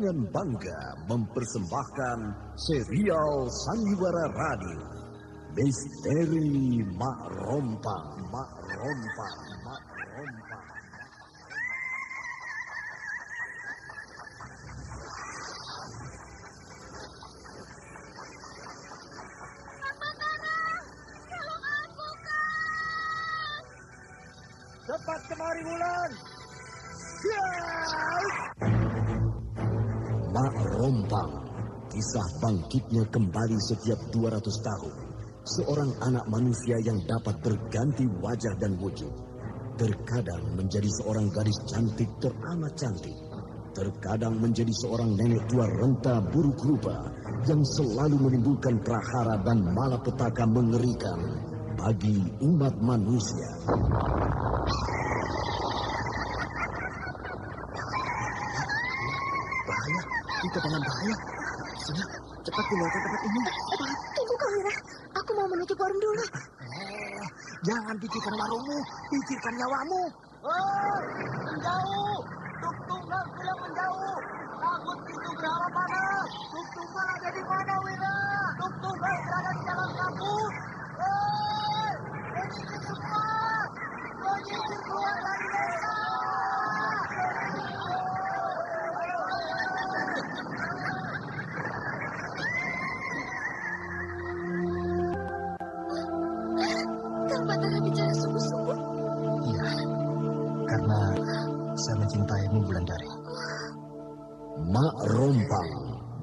dengan bangga mempersembahkan serial Sandiwara Radio Misteri Mak Rompang. Cepat kemari, Wulan. Mak Rompang, kisah bangkitnya kembali setiap 200 tahun. Seorang anak manusia yang dapat berganti wajah dan wujud. Terkadang menjadi seorang gadis cantik teramat cantik. Terkadang menjadi seorang nenek tua renta buruk rupa yang selalu menimbulkan prahara dan malapetaka mengerikan bagi umat manusia. Bahaya, kita dalam bahaya. Sudah, cepat tinggalkan tempat ini. Tunggu, Kang Wira. Aku mau menuju warung dulu. Jangan pikirkan warungmu, pikirkan nyawamu. Menjauh! Tuk Tunggal bilang menjauh. Takut itu berapa panas. Tuk Tunggal ada di mana, Wira? Tuk Tunggal berada di dalam kampus. Menyingkir semua! Menyingkir keluar dari desa! Kang Batara bicara sungguh-sungguh. Iya, karena saya mencintaimu, Wulandari. Mak Rompang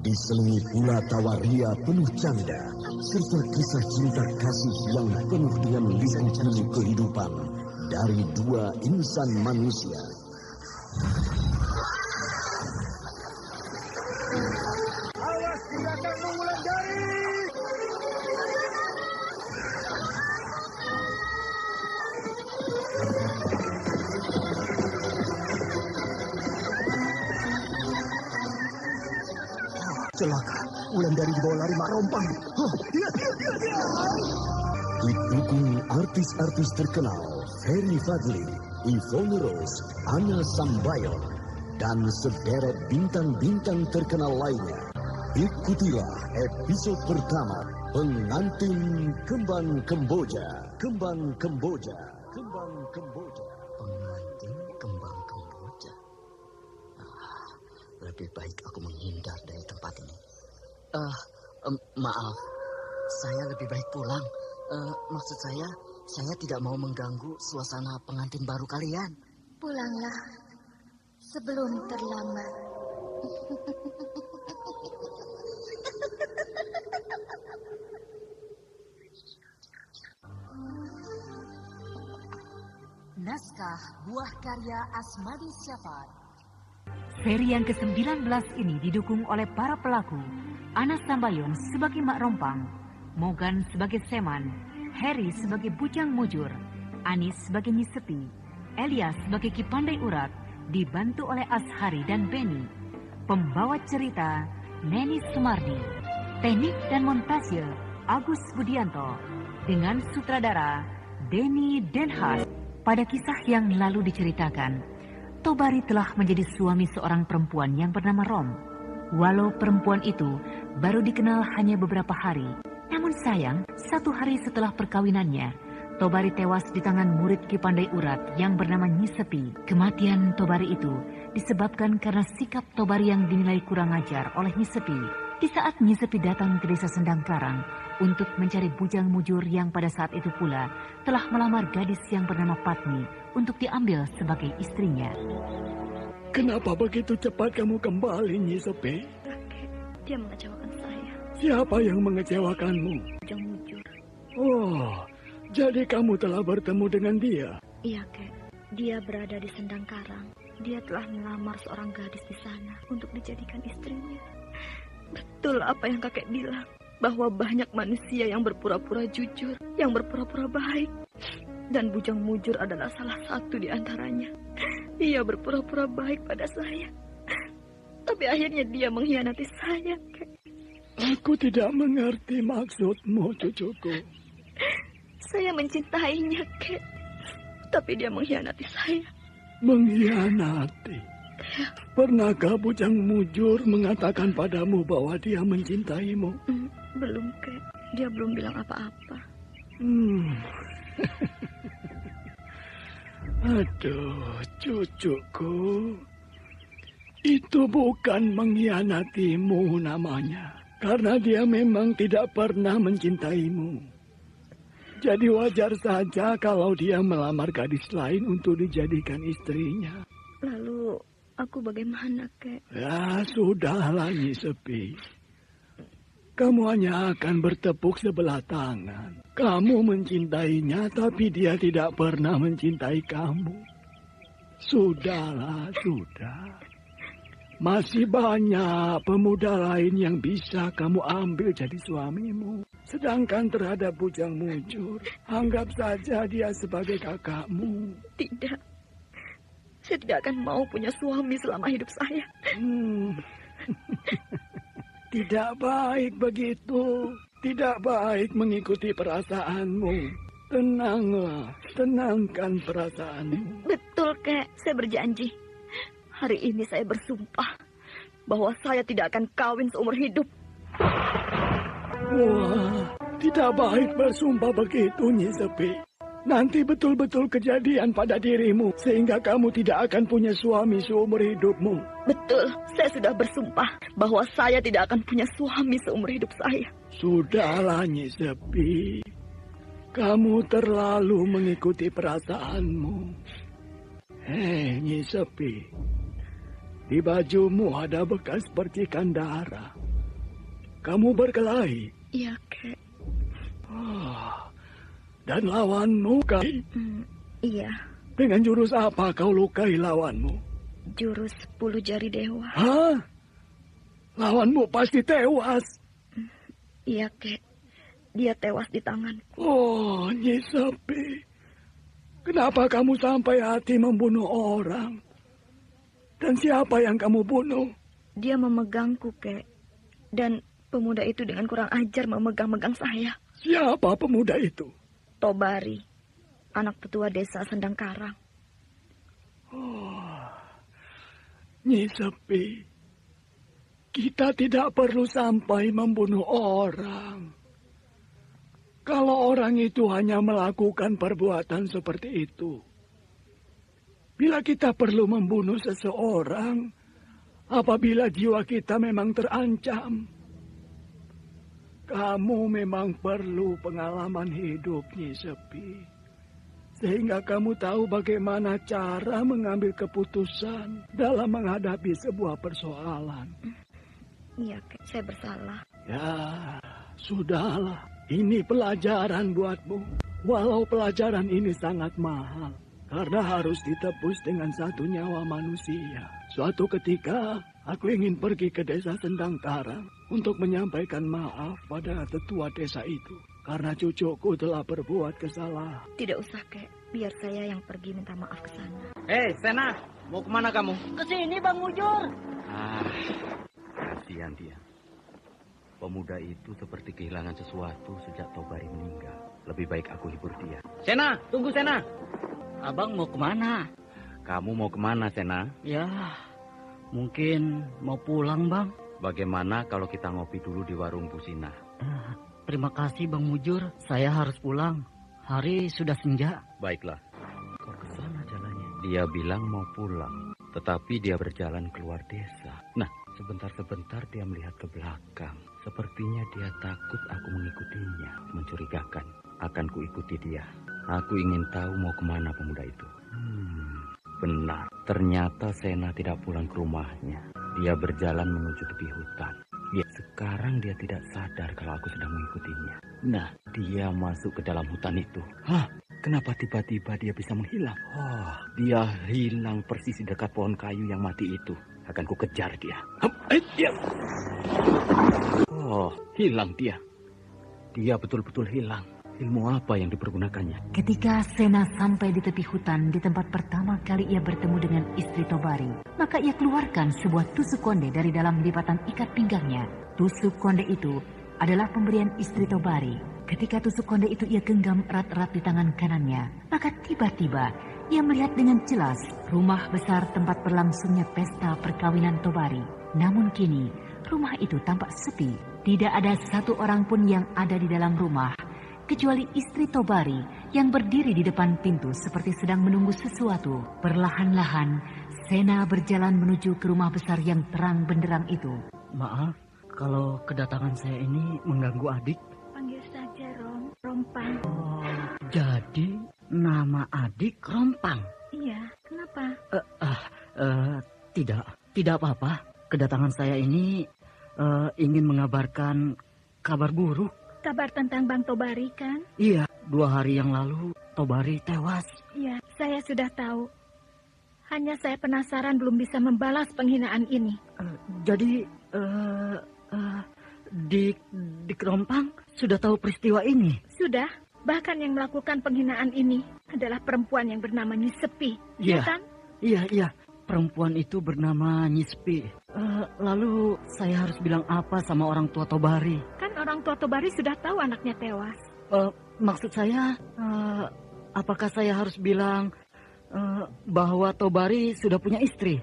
diselingi pula tawaria penuh canda serta kisah cinta kasih yang penuh dengan liku-liku kehidupan dari dua insan manusia. Awas di belakangmu, Wulandari! Celaka, Wulandari dibawa lari Mak Rompang. Didukung artis-artis terkenal Ferry Fadli, Yvonne Rose, Anna Sambayon, dan sederet bintang-bintang terkenal lainnya. Ikutilah episode pertama Pengantin Kembang Kemboja. Pengantin Kembang Kemboja. Lebih baik aku menghindar dari tempat ini. Maaf, saya lebih baik pulang. Maksud saya tidak mau mengganggu suasana pengantin baru kalian. Pulanglah sebelum terlambat. Naskah buah karya Asmadi Syafar. Seri yang ke-19 ini didukung oleh para pelaku. Anas Sambayon sebagai Mak Rompang, Mogan sebagai Seman, Harry sebagai Bujang Mujur, Anis sebagai Nyi Sepi, Elias sebagai Ki Pandai Urat, dibantu oleh Ashari dan Beni. Pembawa cerita Neni Sumardi. Teknik dan montase Agus Budianto. Dengan sutradara Denny Denhas. Pada kisah yang lalu diceritakan, Tobari telah menjadi suami seorang perempuan yang bernama Rom. Walau perempuan itu baru dikenal hanya beberapa hari, namun sayang, 1 hari setelah perkawinannya, Tobari tewas di tangan murid Ki Pandai Urat yang bernama Nyi Sepi. Kematian Tobari itu disebabkan karena sikap Tobari yang dinilai kurang ajar oleh Nyi Sepi. Di saat Nyi Sepi datang ke desa Sendang Karang untuk mencari Bujang Mujur yang pada saat itu pula telah melamar gadis yang bernama Patmi untuk diambil sebagai istrinya. Kenapa begitu cepat kamu kembali, Nyi Sepi? Kakek, dia mengecewakan saya. Siapa yang mengecewakanmu? Bujang Mujur. Oh, jadi kamu telah bertemu dengan dia? Iya, Kek. Dia berada di Sendang Karang. Dia telah melamar seorang gadis di sana untuk dijadikan istrinya. Betul apa yang kakek bilang, bahwa banyak manusia yang berpura-pura jujur, yang berpura-pura baik. Dan Bujang Mujur adalah salah satu di antaranya. Ia berpura-pura baik pada saya. Tapi akhirnya dia mengkhianati saya, Kek. Aku tidak mengerti maksudmu, cucuku. Saya mencintainya, Kek. Tapi dia mengkhianati saya. Mengkhianati? Pernahkah Bujang Mujur mengatakan padamu bahwa dia mencintaimu? Belum, Kek. Dia belum bilang apa-apa. Aduh, cucuku. Itu bukan mengkhianatimu namanya. Karena dia memang tidak pernah mencintaimu. Jadi wajar saja kalau dia melamar gadis lain untuk dijadikan istrinya. Lalu aku bagaimana, Kek? Ya, sudahlah, Nyi Sepi. Kamu hanya akan bertepuk sebelah tangan. Kamu mencintainya, tapi dia tidak pernah mencintai kamu. Sudahlah, sudah. Masih banyak pemuda lain yang bisa kamu ambil jadi suamimu. Sedangkan terhadap Bujang Mujur, anggap saja dia sebagai kakakmu. Tidak. Saya tidak akan mau punya suami selama hidup saya. Tidak baik begitu. Tidak baik mengikuti perasaanmu. Tenanglah, tenangkan perasaanmu. Betul, Kek. Saya berjanji. Hari ini saya bersumpah bahwa saya tidak akan kawin seumur hidup. Wah, tidak baik bersumpah begitu, Nyi Sepi. Nanti betul-betul kejadian pada dirimu, sehingga kamu tidak akan punya suami seumur hidupmu. Betul, saya sudah bersumpah bahwa saya tidak akan punya suami seumur hidup saya. Sudahlah, Nyi Sepi. Kamu terlalu mengikuti perasaanmu. Hei, Nyi Sepi. Di bajumu ada bekas percikan darah. Kamu berkelahi? Iya, Kek. Dan lawanmu, Kak? Iya. Dengan jurus apa kau lukai lawanmu? Jurus 10 jari dewa. Hah? Lawanmu pasti tewas. Iya, Kek. Dia tewas di tanganku. Oh, Nyi Sepi. Kenapa kamu sampai hati membunuh orang? Dan siapa yang kamu bunuh? Dia memegangku, Kek. Dan pemuda itu dengan kurang ajar memegang-megang saya. Siapa pemuda itu? Tobari, anak tetua desa Sendang Karang. Oh, Nyi Sepi. Kita tidak perlu sampai membunuh orang. Kalau orang itu hanya melakukan perbuatan seperti itu. Bila kita perlu membunuh seseorang, apabila jiwa kita memang terancam. Kamu memang perlu pengalaman hidup, Nyi Sepi. Sehingga kamu tahu bagaimana cara mengambil keputusan dalam menghadapi sebuah persoalan. Iya, Kek, saya bersalah. Ya, sudahlah. Ini pelajaran buatmu. Walau pelajaran ini sangat mahal. Karena harus ditebus dengan satu nyawa manusia. Suatu ketika, aku ingin pergi ke desa Sendang Karang untuk menyampaikan maaf pada tetua desa itu. Karena cucuku telah berbuat kesalahan. Tidak usah, Kek. Biar saya yang pergi minta maaf ke sana. Hei, Sena. Mau kemana kamu? Kesini, Bang Mujur. Kasihan dia. Pemuda itu seperti kehilangan sesuatu sejak Tobari meninggal. Lebih baik aku hibur dia. Sena, tunggu Sena. Abang mau kemana? Kamu mau kemana, Sena? Ya, mungkin mau pulang, Bang. Bagaimana kalau kita ngopi dulu di warung Busina? Terima kasih, Bang Mujur. Saya harus pulang. Hari sudah senja. Baiklah. Kok ke sana jalannya? Dia bilang mau pulang, tetapi dia berjalan keluar desa. Nah, sebentar-sebentar dia melihat ke belakang. Sepertinya dia takut aku mengikutinya. Mencurigakan. Akan kuikuti dia. Aku ingin tahu mau kemana pemuda itu. Benar. Ternyata Sena tidak pulang ke rumahnya. Dia berjalan menuju tepi hutan. Sekarang dia tidak sadar kalau aku sedang mengikutinya. Nah, dia masuk ke dalam hutan itu. Hah? Kenapa tiba-tiba dia bisa menghilang? Oh, dia hilang persis di dekat pohon kayu yang mati itu. Akan ku kejar dia. Oh, hilang dia. Dia betul-betul hilang. Ilmu apa yang dipergunakannya? Ketika Sena sampai di tepi hutan di tempat pertama kali ia bertemu dengan istri Tobari, maka ia keluarkan sebuah tusuk konde dari dalam lipatan ikat pinggangnya. Tusuk konde itu adalah pemberian istri Tobari. Ketika tusuk konde itu ia genggam erat-erat di tangan kanannya, maka tiba-tiba ia melihat dengan jelas rumah besar tempat berlangsungnya pesta perkawinan Tobari. Namun kini, rumah itu tampak sepi. Tidak ada satu orang pun yang ada di dalam rumah, kecuali istri Tobari yang berdiri di depan pintu seperti sedang menunggu sesuatu. Perlahan-lahan, Sena berjalan menuju ke rumah besar yang terang benderang itu. Maaf, kalau kedatangan saya ini mengganggu adik. Panggil saja Rompang. Oh, jadi nama adik Rompang? Iya, kenapa? Tidak apa-apa. Kedatangan saya ini ingin mengabarkan kabar buruk. Kabar tentang Bang Tobari kan? Iya, 2 hari yang lalu Tobari tewas. Iya, saya sudah tahu. Hanya saya penasaran belum bisa membalas penghinaan ini. Jadi, Dik Rompang sudah tahu peristiwa ini? Sudah. Bahkan yang melakukan penghinaan ini adalah perempuan yang bernama Nyi Sepi. Iya kan? Iya. Perempuan itu bernama Nyi Sepi. Lalu saya harus bilang apa sama orang tua Tobari? Kan orang tua Tobari sudah tahu anaknya tewas. Maksud saya, apakah saya harus bilang bahwa Tobari sudah punya istri?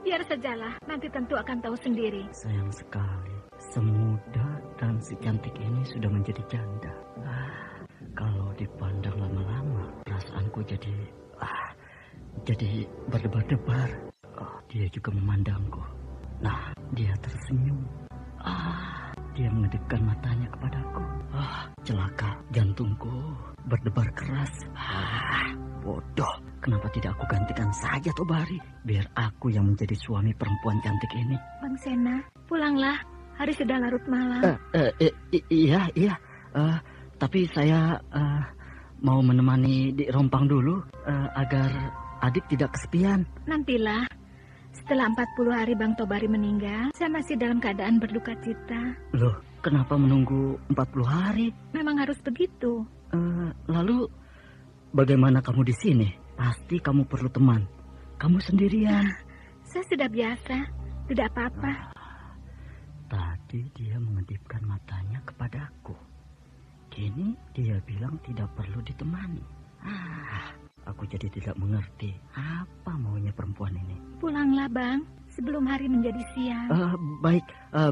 Biar sajalah. Nanti tentu akan tahu sendiri. Sayang sekali. Semuda dan si cantik ini sudah menjadi janda. Kalau dipandang lama-lama, perasaanku jadi berdebar-debar. Dia juga memandangku. Nah, dia tersenyum. Dia mengedipkan matanya kepadaku. Celaka, jantungku berdebar keras. Bodoh, kenapa tidak aku gantikan saja Tobari? Biar aku yang menjadi suami perempuan cantik ini. Bang Sena, pulanglah. Hari sudah larut malam. Iya. Tapi saya mau menemani Dik Rompang dulu agar adik tidak kesepian. Nantilah. Setelah 40 hari Bang Tobari meninggal, saya masih dalam keadaan berduka cita. Loh, kenapa menunggu 40 hari? Memang harus begitu. Lalu bagaimana kamu di sini? Pasti kamu perlu teman. Kamu sendirian. Saya sudah biasa. Tidak apa-apa. Tadi dia mengedipkan matanya kepadaku. Kini dia bilang tidak perlu ditemani. Aku jadi tidak mengerti apa maunya perempuan ini. Pulanglah Bang, sebelum hari menjadi siang. Baik,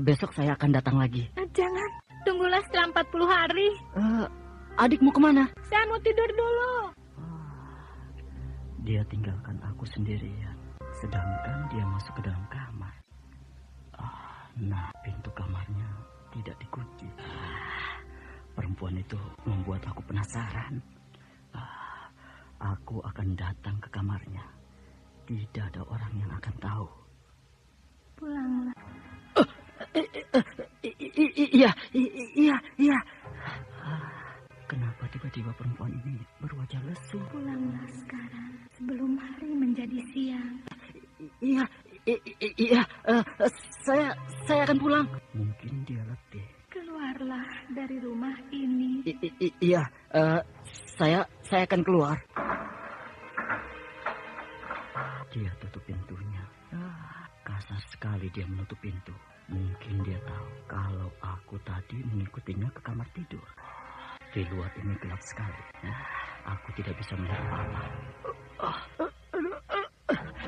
besok saya akan datang lagi. Jangan, tunggulah setelah 40 hari. Adik mau kemana? Saya mau tidur dulu. Dia tinggalkan aku sendirian, sedangkan dia masuk ke dalam kamar. Nah, pintu kamarnya tidak dikunci. Perempuan itu membuat aku penasaran. Aku akan datang ke kamarnya. Tidak ada orang yang akan tahu. Pulanglah. Iya. Kenapa tiba-tiba perempuan ini berwajah lesu? Pulanglah sekarang, sebelum hari menjadi siang. Iya. Saya akan pulang. Mungkin dia letih. Keluarlah dari rumah ini. Iya, saya akan keluar. Dia tutup pintunya. Kasar sekali dia menutup pintu. Mungkin dia tahu kalau aku tadi mengikutinya ke kamar tidur. Di luar ini gelap sekali. Aku tidak bisa melihat apa-apa.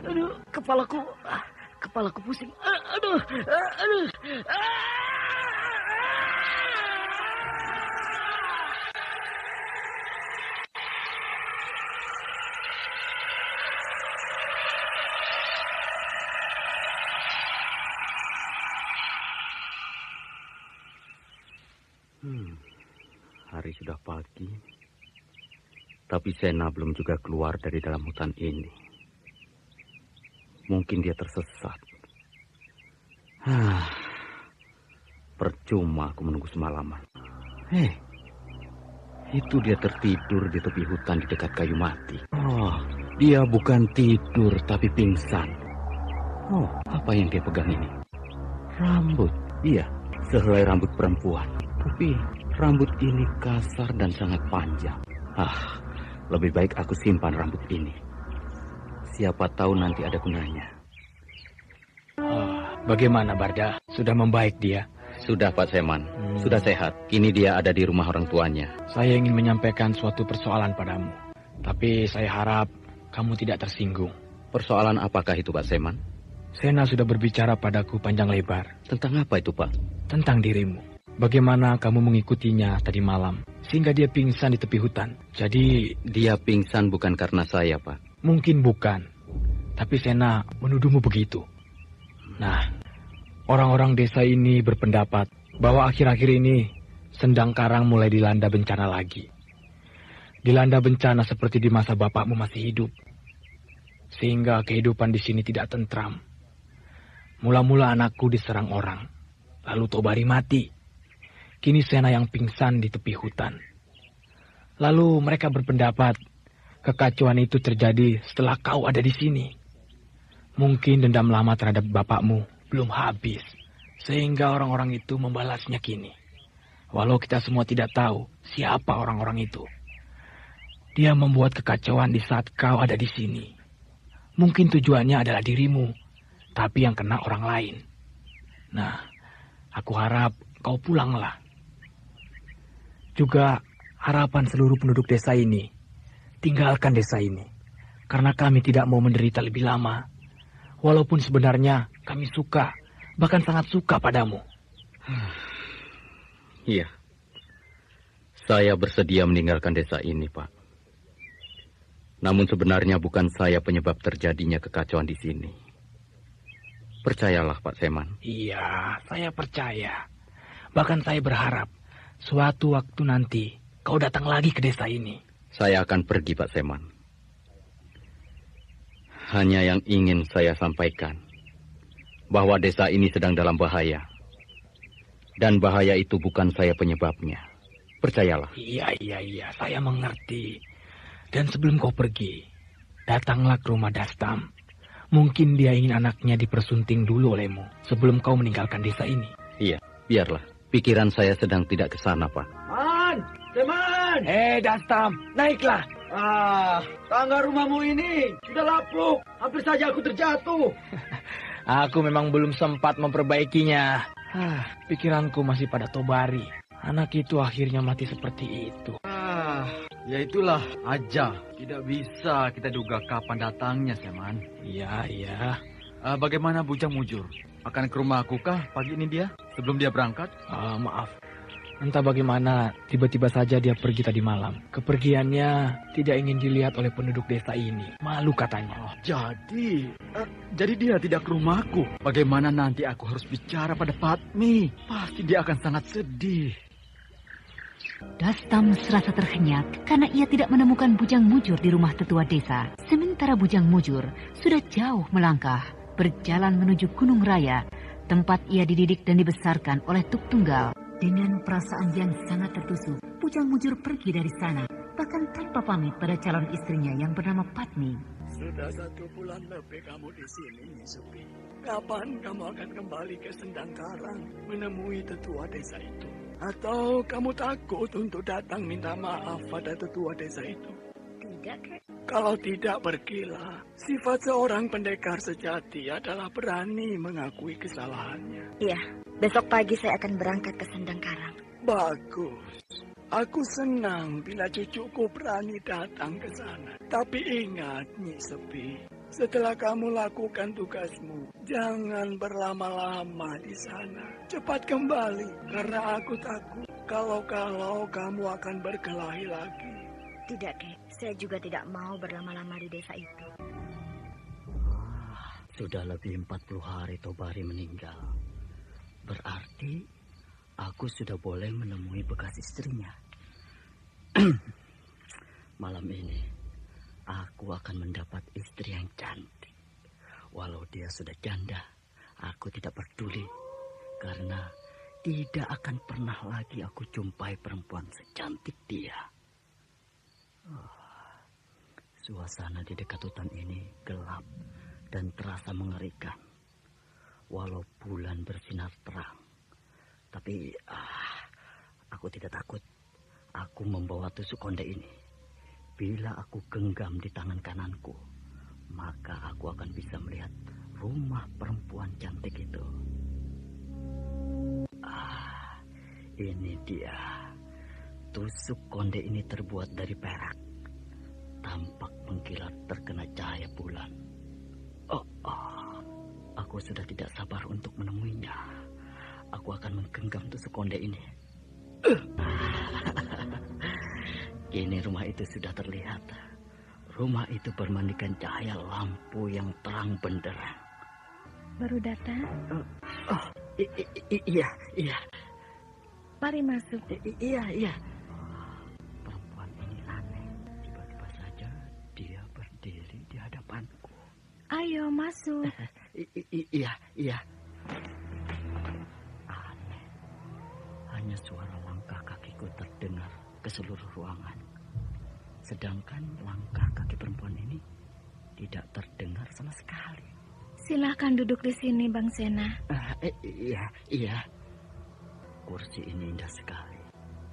Aduh, kepalaku pusing. Aduh. Hari sudah pagi, tapi Sena belum juga keluar dari dalam hutan ini. Mungkin dia tersesat. Percuma aku menunggu semalaman. Itu dia tertidur di tepi hutan di dekat kayu mati. Dia bukan tidur tapi pingsan. Apa yang dia pegang ini? Rambut. Iya, sehelai rambut perempuan. Tapi rambut ini kasar dan sangat panjang. Lebih baik aku simpan rambut ini. Siapa tahu nanti ada gunanya. Bagaimana Barda? Sudah membaik dia? Sudah Pak Seman, sudah sehat. Kini dia ada di rumah orang tuanya. Saya ingin menyampaikan suatu persoalan padamu. Tapi saya harap kamu tidak tersinggung. Persoalan apakah itu, Pak Seman? Sena sudah berbicara padaku panjang lebar. Tentang apa itu, Pak? Tentang dirimu. Bagaimana kamu mengikutinya tadi malam, sehingga dia pingsan di tepi hutan. Jadi... Dia pingsan bukan karena saya, Pak. Mungkin bukan. Tapi Sena menuduhmu begitu. Nah, orang-orang desa ini berpendapat bahwa akhir-akhir ini Sendang Karang mulai dilanda bencana lagi. Dilanda bencana seperti di masa bapakmu masih hidup. Sehingga kehidupan di sini tidak tentram. Mula-mula anakku diserang orang. Lalu Tobari mati. Kini Sena yang pingsan di tepi hutan. Lalu mereka berpendapat kekacauan itu terjadi setelah kau ada di sini. Mungkin dendam lama terhadap bapakmu belum habis. Sehingga orang-orang itu membalasnya kini. Walau kita semua tidak tahu siapa orang-orang itu. Dia membuat kekacauan di saat kau ada di sini. Mungkin tujuannya adalah dirimu, tapi yang kena orang lain. Nah, aku harap kau pulanglah. Juga harapan seluruh penduduk desa ini, tinggalkan desa ini. Karena kami tidak mau menderita lebih lama. Walaupun sebenarnya kami suka, bahkan sangat suka padamu. Iya, saya bersedia meninggalkan desa ini, Pak. Namun sebenarnya bukan saya penyebab terjadinya kekacauan di sini. Percayalah, Pak Seman. Iya, saya percaya. Bahkan saya berharap suatu waktu nanti kau datang lagi ke desa ini. Saya akan pergi, Pak Seman. Hanya yang ingin saya sampaikan, bahwa desa ini sedang dalam bahaya. Dan bahaya itu bukan saya penyebabnya. Percayalah. Iya, saya mengerti. Dan sebelum kau pergi, datanglah ke rumah Dastam. Mungkin dia ingin anaknya dipersunting dulu olehmu sebelum kau meninggalkan desa ini. Iya, biarlah. Pikiran saya sedang tidak ke sana, Pak. Teman! Dastam, naiklah. Tangga rumahmu ini sudah lapuk. Hampir saja aku terjatuh. Aku memang belum sempat memperbaikinya. Pikiranku masih pada Tobari. Anak itu akhirnya mati seperti itu. Ya itulah aja. Tidak bisa kita duga kapan datangnya, Seman. Iya. Bagaimana Bujang Mujur? Akan ke rumah aku kah pagi ini dia? Sebelum dia berangkat? Maaf. Entah bagaimana, tiba-tiba saja dia pergi tadi malam. Kepergiannya tidak ingin dilihat oleh penduduk desa ini. Malu katanya. Jadi dia tidak ke rumahku. Bagaimana nanti aku harus bicara pada Patmi? Pasti dia akan sangat sedih. Dastam serasa terhenyak karena ia tidak menemukan Bujang Mujur di rumah tetua desa. Sementara Bujang Mujur sudah jauh melangkah, berjalan menuju Gunung Raya, tempat ia dididik dan dibesarkan oleh Tuk Tunggal. Dengan perasaan yang sangat tertusuk, Bujang Mujur pergi dari sana, bahkan tanpa pamit pada calon istrinya yang bernama Patmi. Sudah 1 bulan lebih kamu di sini, Supi. Kapan kamu akan kembali ke Sendang Karang menemui tetua desa itu? Atau kamu takut untuk datang minta maaf pada tetua desa itu? Tidak, Kek. Kalau tidak, pergilah. Sifat seorang pendekar sejati adalah berani mengakui kesalahannya. Iya, besok pagi saya akan berangkat ke Sendang Karang. Bagus. Aku senang bila cucuku berani datang ke sana. Tapi ingat, Nyi Sepi, setelah kamu lakukan tugasmu, jangan berlama-lama di sana. Cepat kembali, karena aku takut kalau kamu akan berkelahi lagi. Tidak, Kek. Saya juga tidak mau berlama-lama di desa itu. Sudah lebih 40 hari Tobari meninggal. Berarti aku sudah boleh menemui bekas istrinya. Malam ini aku akan mendapat istri yang cantik. Walau dia sudah janda, aku tidak peduli. Karena tidak akan pernah lagi aku jumpai perempuan secantik dia. Suasana di dekat hutan ini gelap dan terasa mengerikan. Walau bulan bersinar terang. Tapi aku tidak takut. Aku membawa tusuk konde ini. Bila aku genggam di tangan kananku, maka aku akan bisa melihat rumah perempuan cantik itu. Ini dia. Tusuk konde ini terbuat dari perak. tampak mengkilat terkena cahaya bulan. Aku sudah tidak sabar untuk menemuinya. Aku akan menggenggam tusuk konde ini. Kini rumah itu sudah terlihat. Rumah itu bermandikan cahaya lampu yang terang benderang. Baru datang? Iya. Mari masuk. Iya. Perempuan ini aneh. Tiba-tiba saja dia berdiri di hadapanku. Ayo masuk. Iya. Aneh. Hanya suara langkah kakiku terdengar ke seluruh ruangan. Sedangkan langkah kaki perempuan ini tidak terdengar sama sekali. Silakan duduk di sini, Bang Sena. Iya. Kursi ini indah sekali.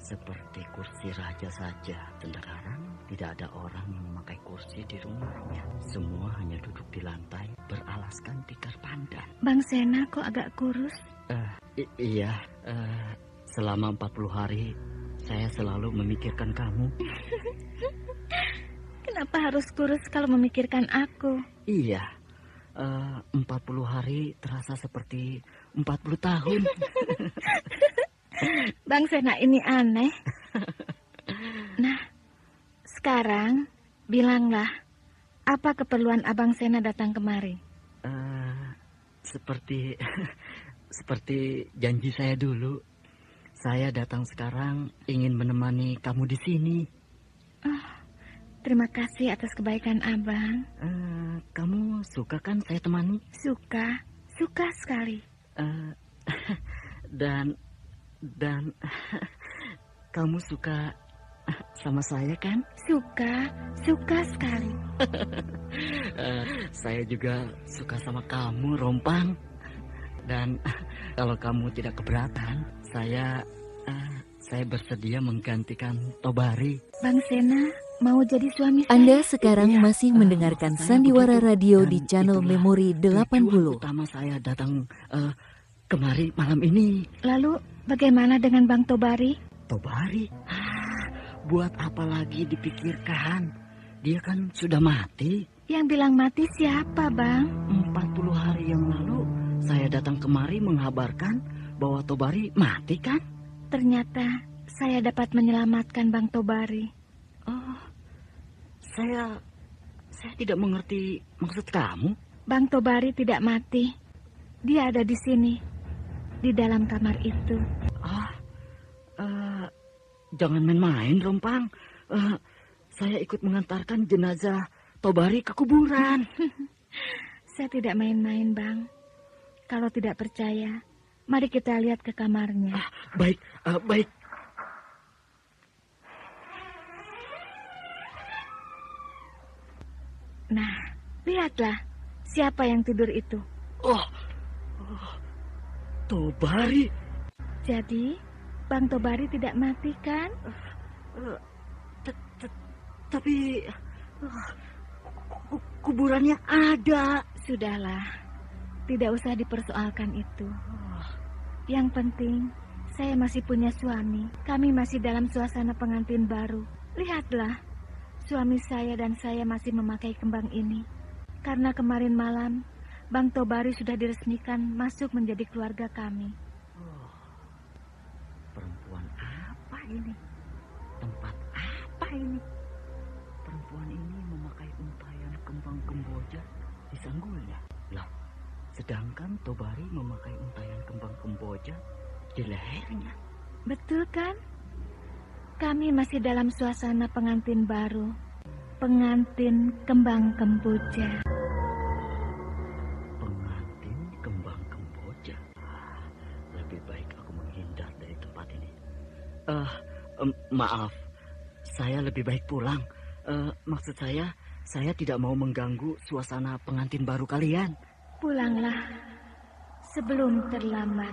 Seperti kursi raja saja. Sekarang tidak ada orang yang memakai kursi di rumahnya. Semua hanya duduk di lantai beralaskan tikar pandan. Bang Sena kok agak kurus? Iya. Selama 40 hari saya selalu memikirkan kamu. Kenapa harus kurus kalau memikirkan aku? Iya. 40 hari terasa seperti 40 tahun. Bang Sena ini aneh. Nah, sekarang bilanglah, apa keperluan Abang Sena datang kemari? Seperti janji saya dulu. Saya datang sekarang ingin menemani kamu di sini. Terima kasih atas kebaikan Abang. Kamu suka kan saya temani? Suka sekali. Dan kamu suka sama saya kan? Suka sekali. Saya juga suka sama kamu, Rompang. Dan kalau kamu tidak keberatan, saya bersedia menggantikan Tobari. Bang Sena mau jadi suami saya? Anda sekarang masih mendengarkan Sandiwara Radio di channel Memori 80. Pertama saya datang kemari malam ini. Lalu bagaimana dengan Bang Tobari? Tobari? Buat apa lagi dipikirkan? Dia kan sudah mati. Yang bilang mati siapa, Bang? 40 hari yang lalu saya datang kemari mengabarkan bahwa Tobari mati kan? Ternyata saya dapat menyelamatkan Bang Tobari. Saya tidak mengerti maksud kamu. Bang Tobari tidak mati. Dia ada di sini, di dalam kamar itu. Jangan main-main, Rompang. Saya ikut mengantarkan jenazah Tobari ke kuburan. Saya tidak main-main, Bang. Kalau tidak percaya, mari kita lihat ke kamarnya. Baik. Nah, lihatlah siapa yang tidur itu. Tobari. Jadi, Bang Tobari tidak mati kan? Tapi kuburannya ada. Sudahlah, tidak usah dipersoalkan itu. Yang penting, saya masih punya suami. Kami masih dalam suasana pengantin baru. Lihatlah, suami saya dan saya masih memakai kembang ini. Karena kemarin malam, Bang Tobari sudah diresmikan masuk menjadi keluarga kami. Perempuan apa ini? Tempat apa ini? Perempuan ini memakai untayan kembang kemboja di sanggulnya. Lah, sedangkan Tobari memakai untayan kembang kemboja di lehernya. Betul kan? Kami masih dalam suasana pengantin baru. Pengantin kembang kemboja. Pengantin kembang kemboja. Lebih baik aku menghindar dari tempat ini. Maaf, saya lebih baik pulang. Maksud saya tidak mau mengganggu suasana pengantin baru kalian. Pulanglah sebelum terlambat.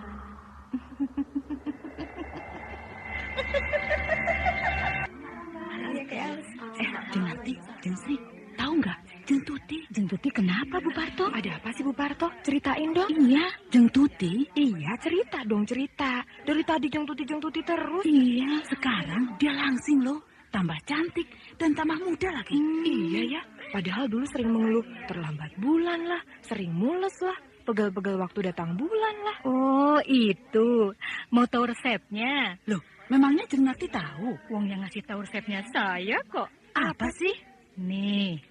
Jeng Sri, tahu nggak? Jeng Tuti kenapa Bu Parto? Ada apa sih Bu Parto? Ceritain dong. Iya, Jeng Tuti. Iya, cerita dong, cerita. Dari tadi Jeng Tuti terus. Iya, sekarang dia langsing loh. Tambah cantik, dan tambah muda lagi. Iya ya, padahal dulu sering mengeluh terlambat bulan lah, sering mules lah, pegal-pegal waktu datang bulan lah. Oh, itu. Mau tahu resepnya? Loh, memangnya Jeng Narti tahu? Wong yang ngasih tahu resepnya saya kok. Apa sih? Nih,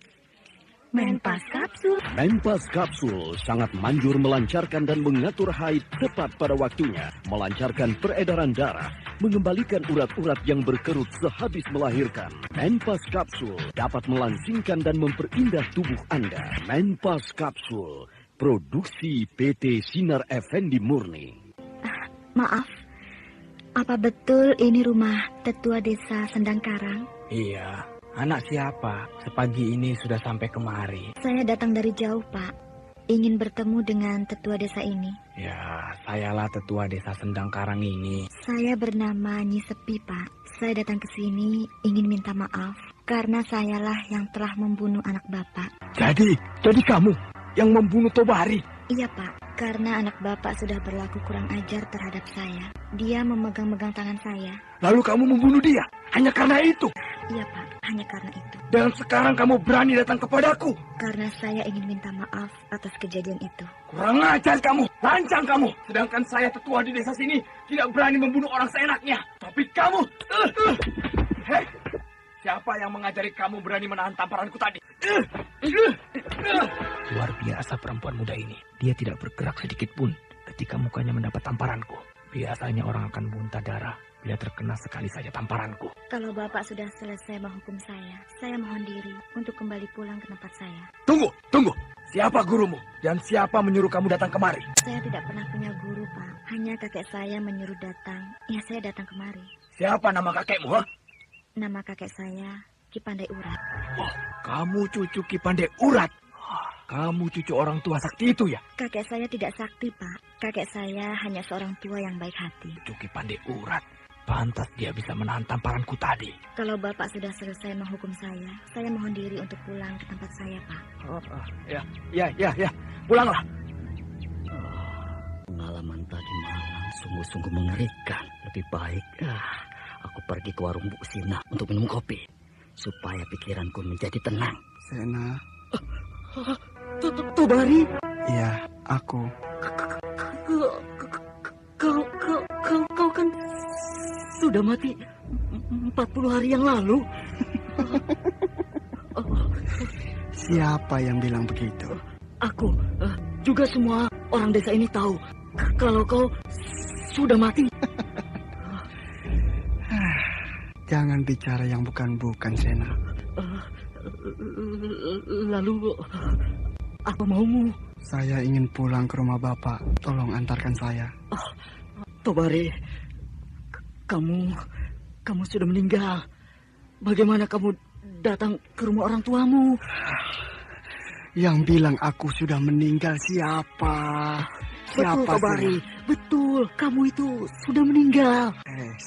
Menpas Kapsul. Menpas Kapsul sangat manjur melancarkan dan mengatur haid tepat pada waktunya, melancarkan peredaran darah, mengembalikan urat-urat yang berkerut sehabis melahirkan. Menpas Kapsul dapat melangsingkan dan memperindah tubuh Anda. Menpas Kapsul, produksi PT Sinar Effendi Murni. Maaf, apa betul ini rumah tetua desa Sendang Karang? Iya. Anak siapa? Sepagi ini sudah sampai kemari. Saya datang dari jauh, Pak. Ingin bertemu dengan tetua desa ini. Ya, sayalah tetua desa Sendang Karang ini. Saya bernama Nyi Sepi, Pak. Saya datang ke sini ingin minta maaf karena sayalah yang telah membunuh anak Bapak. Jadi kamu yang membunuh Tobari? Iya, Pak. Karena anak Bapak sudah berlaku kurang ajar terhadap saya. Dia memegang-megang tangan saya. Lalu kamu membunuh dia? Hanya karena itu? Iya, Pak. Hanya karena itu. Dan sekarang kamu berani datang kepadaku? Karena saya ingin minta maaf atas kejadian itu. Kurang ajar kamu, lancang kamu. Sedangkan saya tetua di desa sini tidak berani membunuh orang seenaknya. Tapi kamu... Hei, siapa yang mengajari kamu berani menahan tamparanku tadi? Luar biasa perempuan muda ini. Dia tidak bergerak sedikit pun ketika mukanya mendapat tamparanku. Biasanya orang akan muntah darah bila terkena sekali saja tamparanku. Kalau Bapak sudah selesai menghukum saya mohon diri untuk kembali pulang ke tempat saya. Tunggu. Siapa gurumu? Dan siapa menyuruh kamu datang kemari? Saya tidak pernah punya guru, Pak. Hanya kakek saya menyuruh datang. Ya, saya datang kemari. Siapa nama kakekmu, ha? Nama kakek saya Ki Pandai Urat. Oh, kamu cucu Ki Pandai Urat. Kamu cucu orang tua sakti itu ya? Kakek saya tidak sakti, Pak. Kakek saya hanya seorang tua yang baik hati. Cucu Ki Pandai Urat. Pantas dia bisa menahan tamparanku tadi. Kalau Bapak sudah selesai menghukum saya mohon diri untuk pulang ke tempat saya, Pak. Ya. Pulanglah. Pengalaman tadi malam sungguh-sungguh mengerikan. Lebih baik aku pergi ke warung Bu Sina untuk minum kopi. Supaya pikiranku menjadi tenang. Sena. Tobari? Iya, aku. Kau kan sudah mati 40 hari yang lalu. Siapa yang bilang begitu? Aku juga semua orang desa ini tahu kalau kau sudah mati. Jangan bicara yang bukan-bukan, Sena. Lalu apa maumu? Saya ingin pulang ke rumah Bapak. Tolong antarkan saya. Tobari, kamu sudah meninggal. Bagaimana kamu datang ke rumah orang tuamu? Yang bilang aku sudah meninggal siapa? Betul, Tobari. Betul, kamu itu sudah meninggal.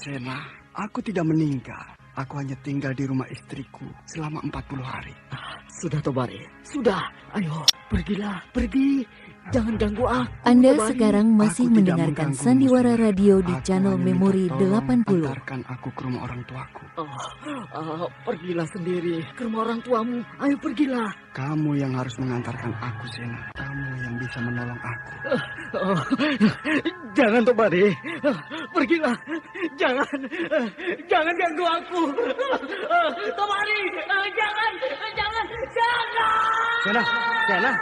Sena, aku tidak meninggal. Aku hanya tinggal di rumah istriku selama 40 hari. Sudah, Tobari. Sudah. Ayo, pergilah. Pergi. Jangan ganggu aku. Anda sekarang masih mendengarkan Sandiwara Radio di channel Memori 80. Antarkan aku ke rumah orang tuaku. Pergilah sendiri ke rumah orang tuamu. Ayo pergilah. Kamu yang harus mengantarkan aku, Sena. Kamu yang bisa menolong aku. Jangan, Tobari. Pergilah. Jangan ganggu aku. Tobari, jangan.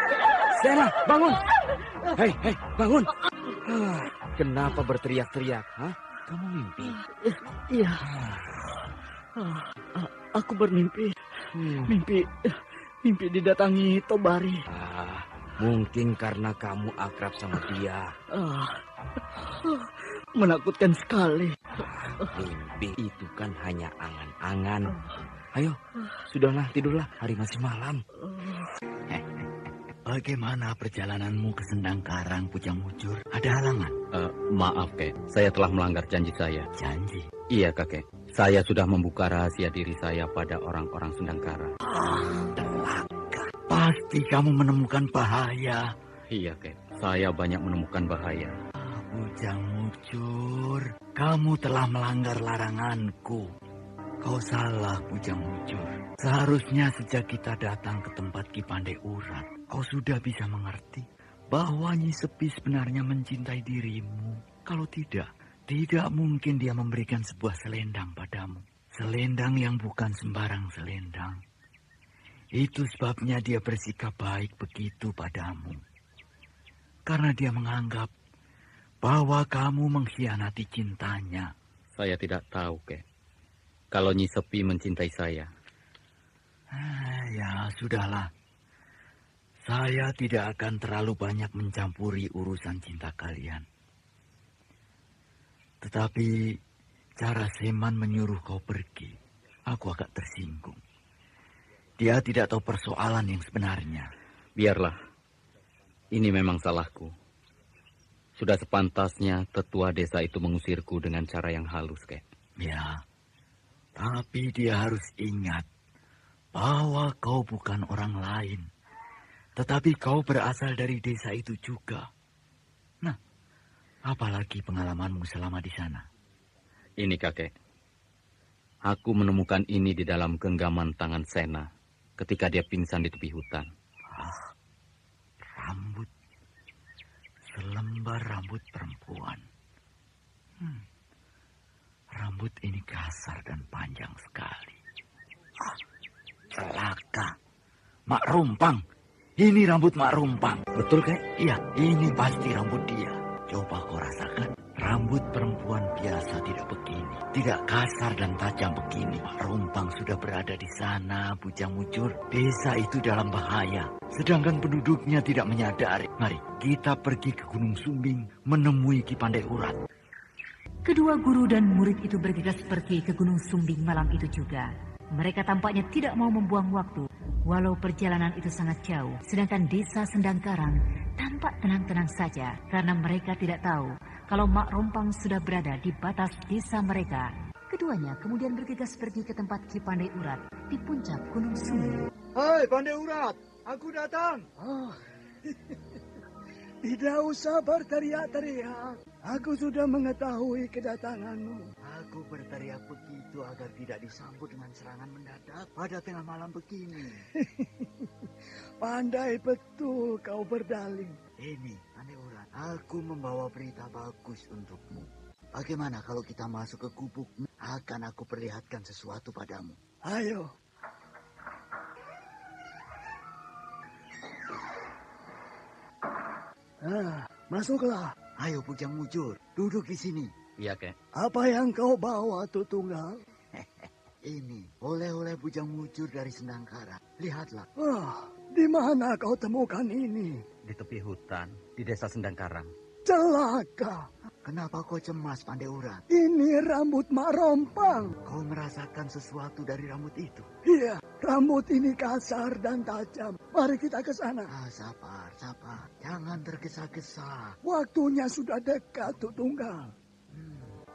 Sena, bangun. Hei, bangun. Kenapa berteriak-teriak? Kamu mimpi? Iya. Aku bermimpi. Mimpi didatangi Tobari. Mungkin karena kamu akrab sama dia. Menakutkan sekali. Mimpi itu kan hanya angan-angan. Ayo, sudahlah, tidurlah. Hari masih malam. Bagaimana perjalananmu ke Sendang Karang, Bujang Mujur? Ada halangan? Maaf, Kek. Saya telah melanggar janji saya. Janji? Iya, Kakek. Saya sudah membuka rahasia diri saya pada orang-orang Sendang Karang. Celaka. Pasti kamu menemukan bahaya. Iya, Kek. Saya banyak menemukan bahaya. Bujang Mujur, kamu telah melanggar laranganku. Kau salah, Bujang Mujur. Seharusnya sejak kita datang ke tempat Ki Pandai Urat, kau sudah bisa mengerti bahwa Nyi Sepi sebenarnya mencintai dirimu. Kalau tidak mungkin dia memberikan sebuah selendang padamu. Selendang yang bukan sembarang selendang. Itu sebabnya dia bersikap baik begitu padamu. Karena dia menganggap bahwa kamu mengkhianati cintanya. Saya tidak tahu, Kek. Kalau Nyi Sepi mencintai saya. Ya, sudahlah. Saya tidak akan terlalu banyak mencampuri urusan cinta kalian. Tetapi cara Seman menyuruh kau pergi, aku agak tersinggung. Dia tidak tahu persoalan yang sebenarnya. Biarlah. Ini memang salahku. Sudah sepantasnya tetua desa itu mengusirku dengan cara yang halus, Kek. Ya, tapi dia harus ingat bahwa kau bukan orang lain. Tetapi kau berasal dari desa itu juga. Nah, apalagi pengalamanmu selama di sana? Ini, kakek. Aku menemukan ini di dalam genggaman tangan Sena ketika dia pingsan di tepi hutan. Rambut. Selembar rambut perempuan. Rambut ini kasar dan panjang sekali. Celaka. Mak Rumpang. Ini rambut Mak Rumpang. Betul, Kek? Iya, ini pasti rambut dia. Coba kau rasakan. Rambut perempuan biasa tidak begini. Tidak kasar dan tajam begini. Mak Rumpang sudah berada di sana, Bujang Mujur. Desa itu dalam bahaya. Sedangkan penduduknya tidak menyadari. Mari, kita pergi ke Gunung Sumbing menemui Ki Pandai Urat. Kedua guru dan murid itu bergegas pergi ke Gunung Sumbing malam itu juga. Mereka tampaknya tidak mau membuang waktu, walau perjalanan itu sangat jauh. Sedangkan desa Sendangkarang tampak tenang-tenang saja, karena mereka tidak tahu kalau Mak Rompang sudah berada di batas desa mereka. Keduanya kemudian bergegas pergi ke tempat Ki Pandai Urat di puncak Gunung Sumbing. Hai Pandai Urat, aku datang. Tidak usah berteriak-teriak. Aku sudah mengetahui kedatanganmu. Aku berteriak begitu agar tidak disambut dengan serangan mendadak pada tengah malam begini. Pandai betul kau berdalih. Ini, Pandai Urat, aku membawa berita bagus untukmu. Bagaimana kalau kita masuk ke gubukmu? Akan aku perlihatkan sesuatu padamu. Ayo. Masuklah. Ayo Bujang Mujur, duduk di sini. Iya, Kek. Apa yang kau bawa, Tutunggal? Ini, oleh-oleh Bujang Mujur dari Sendangkarang. Lihatlah. Di mana kau temukan ini? Di tepi hutan, di desa Sendangkarang. Celaka. Kenapa kau cemas, Pandai Urat? Ini rambut Mak Rompang. Kau merasakan sesuatu dari rambut itu? Iya, rambut ini kasar dan tajam. Mari kita ke sana. Sabar. Jangan tergesa-gesa. Waktunya sudah dekat, Tutunggal.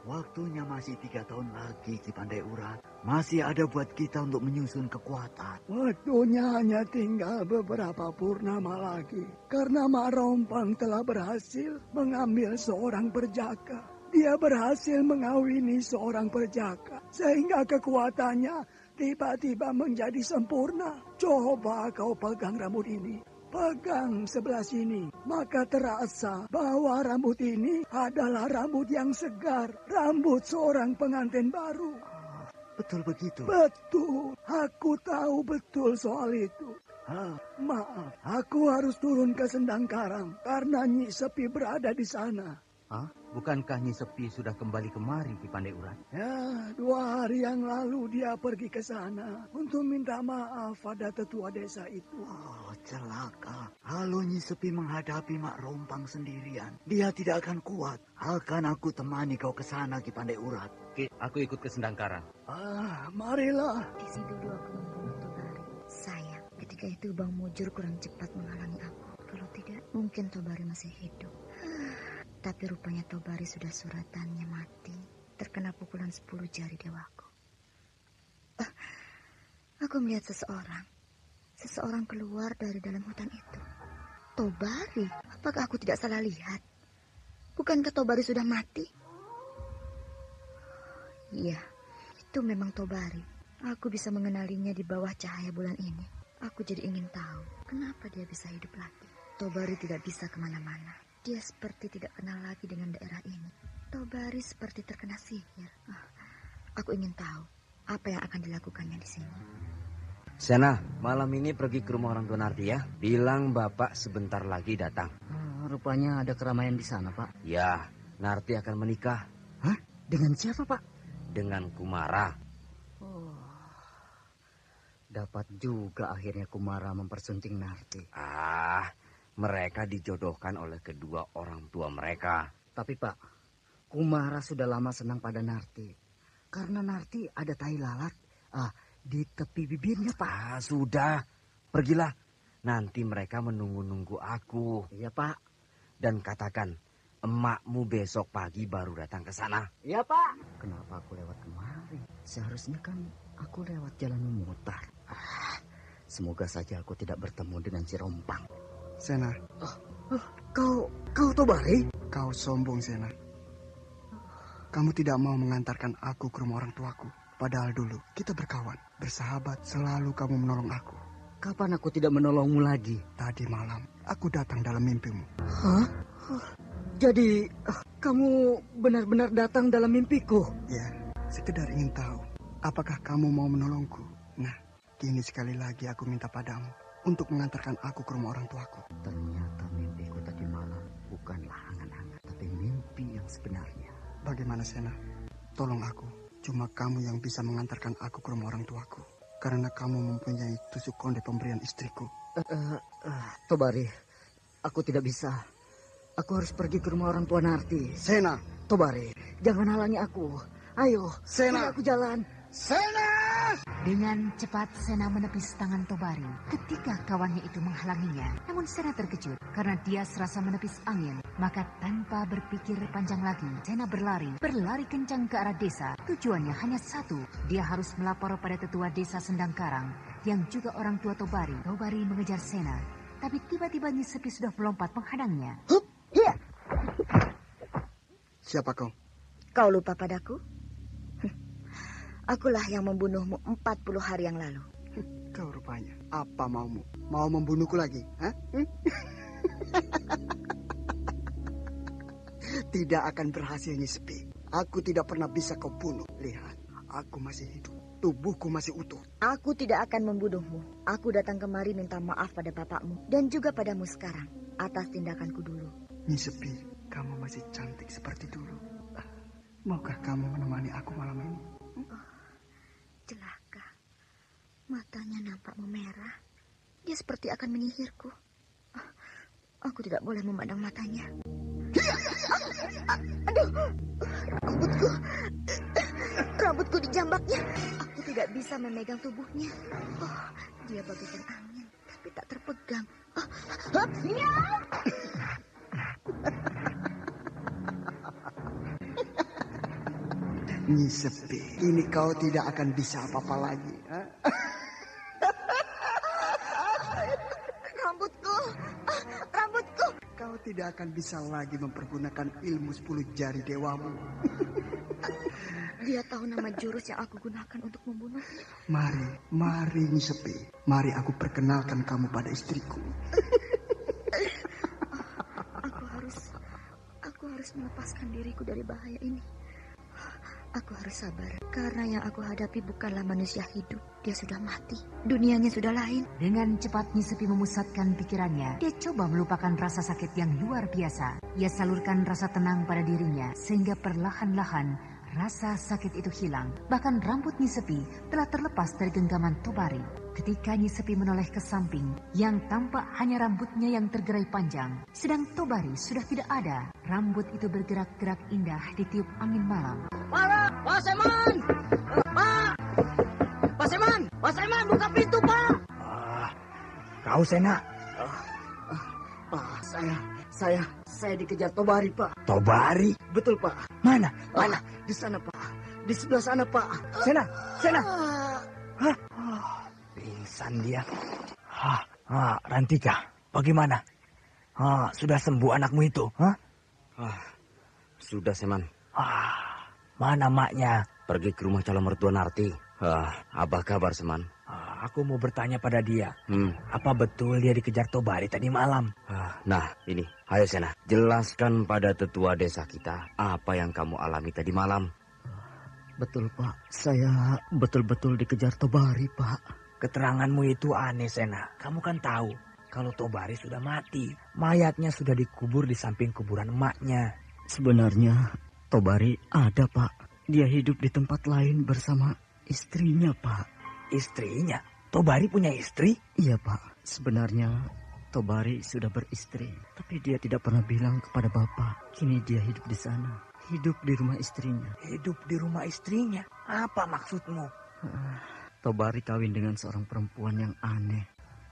Waktunya masih 3 tahun lagi, Ki Pandai Urat. Masih ada buat kita untuk menyusun kekuatan. Waktunya hanya tinggal beberapa purnama lagi. Karena Mak Rompang telah berhasil mengambil seorang perjaka. Dia berhasil mengawini seorang perjaka. Sehingga kekuatannya tiba-tiba menjadi sempurna. Coba kau pegang rambut ini. Pegang sebelah sini, maka terasa bahwa rambut ini adalah rambut yang segar, rambut seorang pengantin baru. Betul begitu? Betul, aku tahu betul soal itu. Maaf, aku harus turun ke Sendangkarang karena Nyi Sepi berada di sana. Bukankah Nyi Sepi sudah kembali kemari, Ki Pandai Urat? Ya, 2 hari yang lalu dia pergi ke sana untuk minta maaf pada tetua desa itu. Celaka. Kalau Nyi Sepi menghadapi Mak Rompang sendirian, dia tidak akan kuat. Akan aku temani kau ke sana, Ki Pandai Urat. Ki, aku ikut ke Sendangkarang. Marilah. Di situ dulu aku membunuh Tobari. Sayang, ketika itu Bang Mujur kurang cepat menghalangi aku. Kalau tidak, mungkin Tobari masih hidup. Tapi rupanya Tobari sudah suratannya mati, terkena pukulan 10 jari dewaku. Aku melihat seseorang keluar dari dalam hutan itu. Tobari, apakah aku tidak salah lihat? Bukankah Tobari sudah mati? Iya, Itu memang Tobari. Aku bisa mengenalinya di bawah cahaya bulan ini. Aku jadi ingin tahu kenapa dia bisa hidup lagi. Tobari tidak bisa kemana-mana. Dia seperti tidak kenal lagi dengan daerah ini. Tobari seperti terkena sihir. Aku ingin tahu apa yang akan dilakukannya di sini. Sena, malam ini pergi ke rumah orang tua Narti ya. Bilang bapak sebentar lagi datang. Rupanya ada keramaian di sana, Pak. Ya, Narti akan menikah. Hah? Dengan siapa, Pak? Dengan Kumara. Dapat juga akhirnya Kumara mempersunting Narti. Mereka dijodohkan oleh kedua orang tua mereka. Tapi Pak, Kumara sudah lama senang pada Narti. Karena Narti ada tai lalat di tepi bibirnya, Pak. Sudah, pergilah. Nanti mereka menunggu-nunggu aku. Iya, Pak. Dan katakan, emakmu besok pagi baru datang ke sana. Iya, Pak. Kenapa aku lewat kemari? Seharusnya kan aku lewat jalan memutar. Semoga saja aku tidak bertemu dengan si Rompang. Sena. Kau Tobari? Kau sombong, Sena. Kamu tidak mau mengantarkan aku ke rumah orang tuaku. Padahal dulu kita berkawan, bersahabat, selalu kamu menolong aku. Kapan aku tidak menolongmu lagi? Tadi malam, aku datang dalam mimpimu. Hah? Jadi, kamu benar-benar datang dalam mimpiku? Ya, sekedar ingin tahu, apakah kamu mau menolongku? Nah, kini sekali lagi aku minta padamu untuk mengantarkan aku ke rumah orang tuaku. Ternyata mimpiku tadi malam bukanlah angan-angan, tapi mimpi yang sebenarnya. Bagaimana, Sena? Tolong aku. Cuma kamu yang bisa mengantarkan aku ke rumah orang tuaku. Karena kamu mempunyai tusuk konde pemberian istriku. Tobari, aku tidak bisa. Aku harus pergi ke rumah orang tua Narti. Sena! Tobari, jangan halangi aku. Ayo, Sena! aku jalan. Sena! Dengan cepat Sena menepis tangan Tobari ketika kawannya itu menghalanginya. Namun Sena terkejut karena dia serasa menepis angin. Maka tanpa berpikir panjang lagi, Sena berlari kencang ke arah desa. Tujuannya hanya satu, dia harus melapor pada tetua desa Sendang Karang yang juga orang tua Tobari. Tobari mengejar Sena, tapi tiba-tiba Nyi Sepi sudah melompat menghadangnya. Siapa kau? Kau lupa padaku? Akulah yang membunuhmu 40 hari yang lalu. Kau rupanya. Apa maumu? Mau membunuhku lagi? Tidak akan berhasil, Nyi Sepi. Aku tidak pernah bisa kau bunuh. Lihat, aku masih hidup. Tubuhku masih utuh. Aku tidak akan membunuhmu. Aku datang kemari minta maaf pada bapakmu dan juga padamu sekarang atas tindakanku dulu. Nyi Sepi, kamu masih cantik seperti dulu. Maukah kamu menemani aku malam ini? Celaka. Matanya nampak memerah. Dia seperti akan menyihirku. Aku tidak boleh memandang matanya. Aduh, rambutku dijambaknya. Aku tidak bisa memegang tubuhnya. Dia bagaikan angin, tapi tak terpegang. Nyi Sepi, ini kau tidak akan bisa apa-apa lagi. Rambutku. Kau tidak akan bisa lagi mempergunakan ilmu 10 jari dewamu. Dia tahu nama jurus yang aku gunakan untuk membunuhnya. Mari Nyi Sepi. Mari aku perkenalkan kamu pada istriku. Aku harus melepaskan diriku dari bahaya ini. Aku harus sabar, karena yang aku hadapi bukanlah manusia hidup. Dia sudah mati, dunianya sudah lain. Dengan cepat Nyi Sepi memusatkan pikirannya. Dia coba melupakan rasa sakit yang luar biasa. Ia salurkan rasa tenang pada dirinya, sehingga perlahan-lahan rasa sakit itu hilang. Bahkan rambut Nyi Sepi telah terlepas dari genggaman Tobari. Ketika Nyi Sepi menoleh ke samping, yang tampak hanya rambutnya yang tergerai panjang. Sedang Tobari sudah tidak ada. Rambut itu bergerak-gerak indah ditiup angin malam. Pak Seman! Pak Seman, buka pintu, Pak! Kau, Sena? Pak, saya dikejar Tobari, Pak. Tobari? Betul, Pak. Mana? Di sana, Pak. Di sebelah sana, Pak. Sena! Pingsan dia. Rantika, bagaimana? Sudah sembuh anakmu itu? Sudah, Seman. Mana maknya? pergi ke rumah calon mertua Narti. Apa kabar, Seman? Aku mau bertanya pada dia. Apa betul dia dikejar Tobari tadi malam? Nah, ini. Ayo, Sena. Jelaskan pada tetua desa kita apa yang kamu alami tadi malam. Betul, Pak. Saya betul-betul dikejar Tobari, Pak. Keteranganmu itu aneh, Sena. Kamu kan tahu kalau Tobari sudah mati. Mayatnya sudah dikubur di samping kuburan emaknya. Sebenarnya Tobari ada, Pak. Dia hidup di tempat lain bersama istrinya, Pak. Istrinya? Tobari punya istri? Iya, Pak. Sebenarnya Tobari sudah beristri. Tapi dia tidak pernah bilang kepada Bapak. Kini dia hidup di sana. Hidup di rumah istrinya. Hidup di rumah istrinya? Apa maksudmu? Tobari kawin dengan seorang perempuan yang aneh.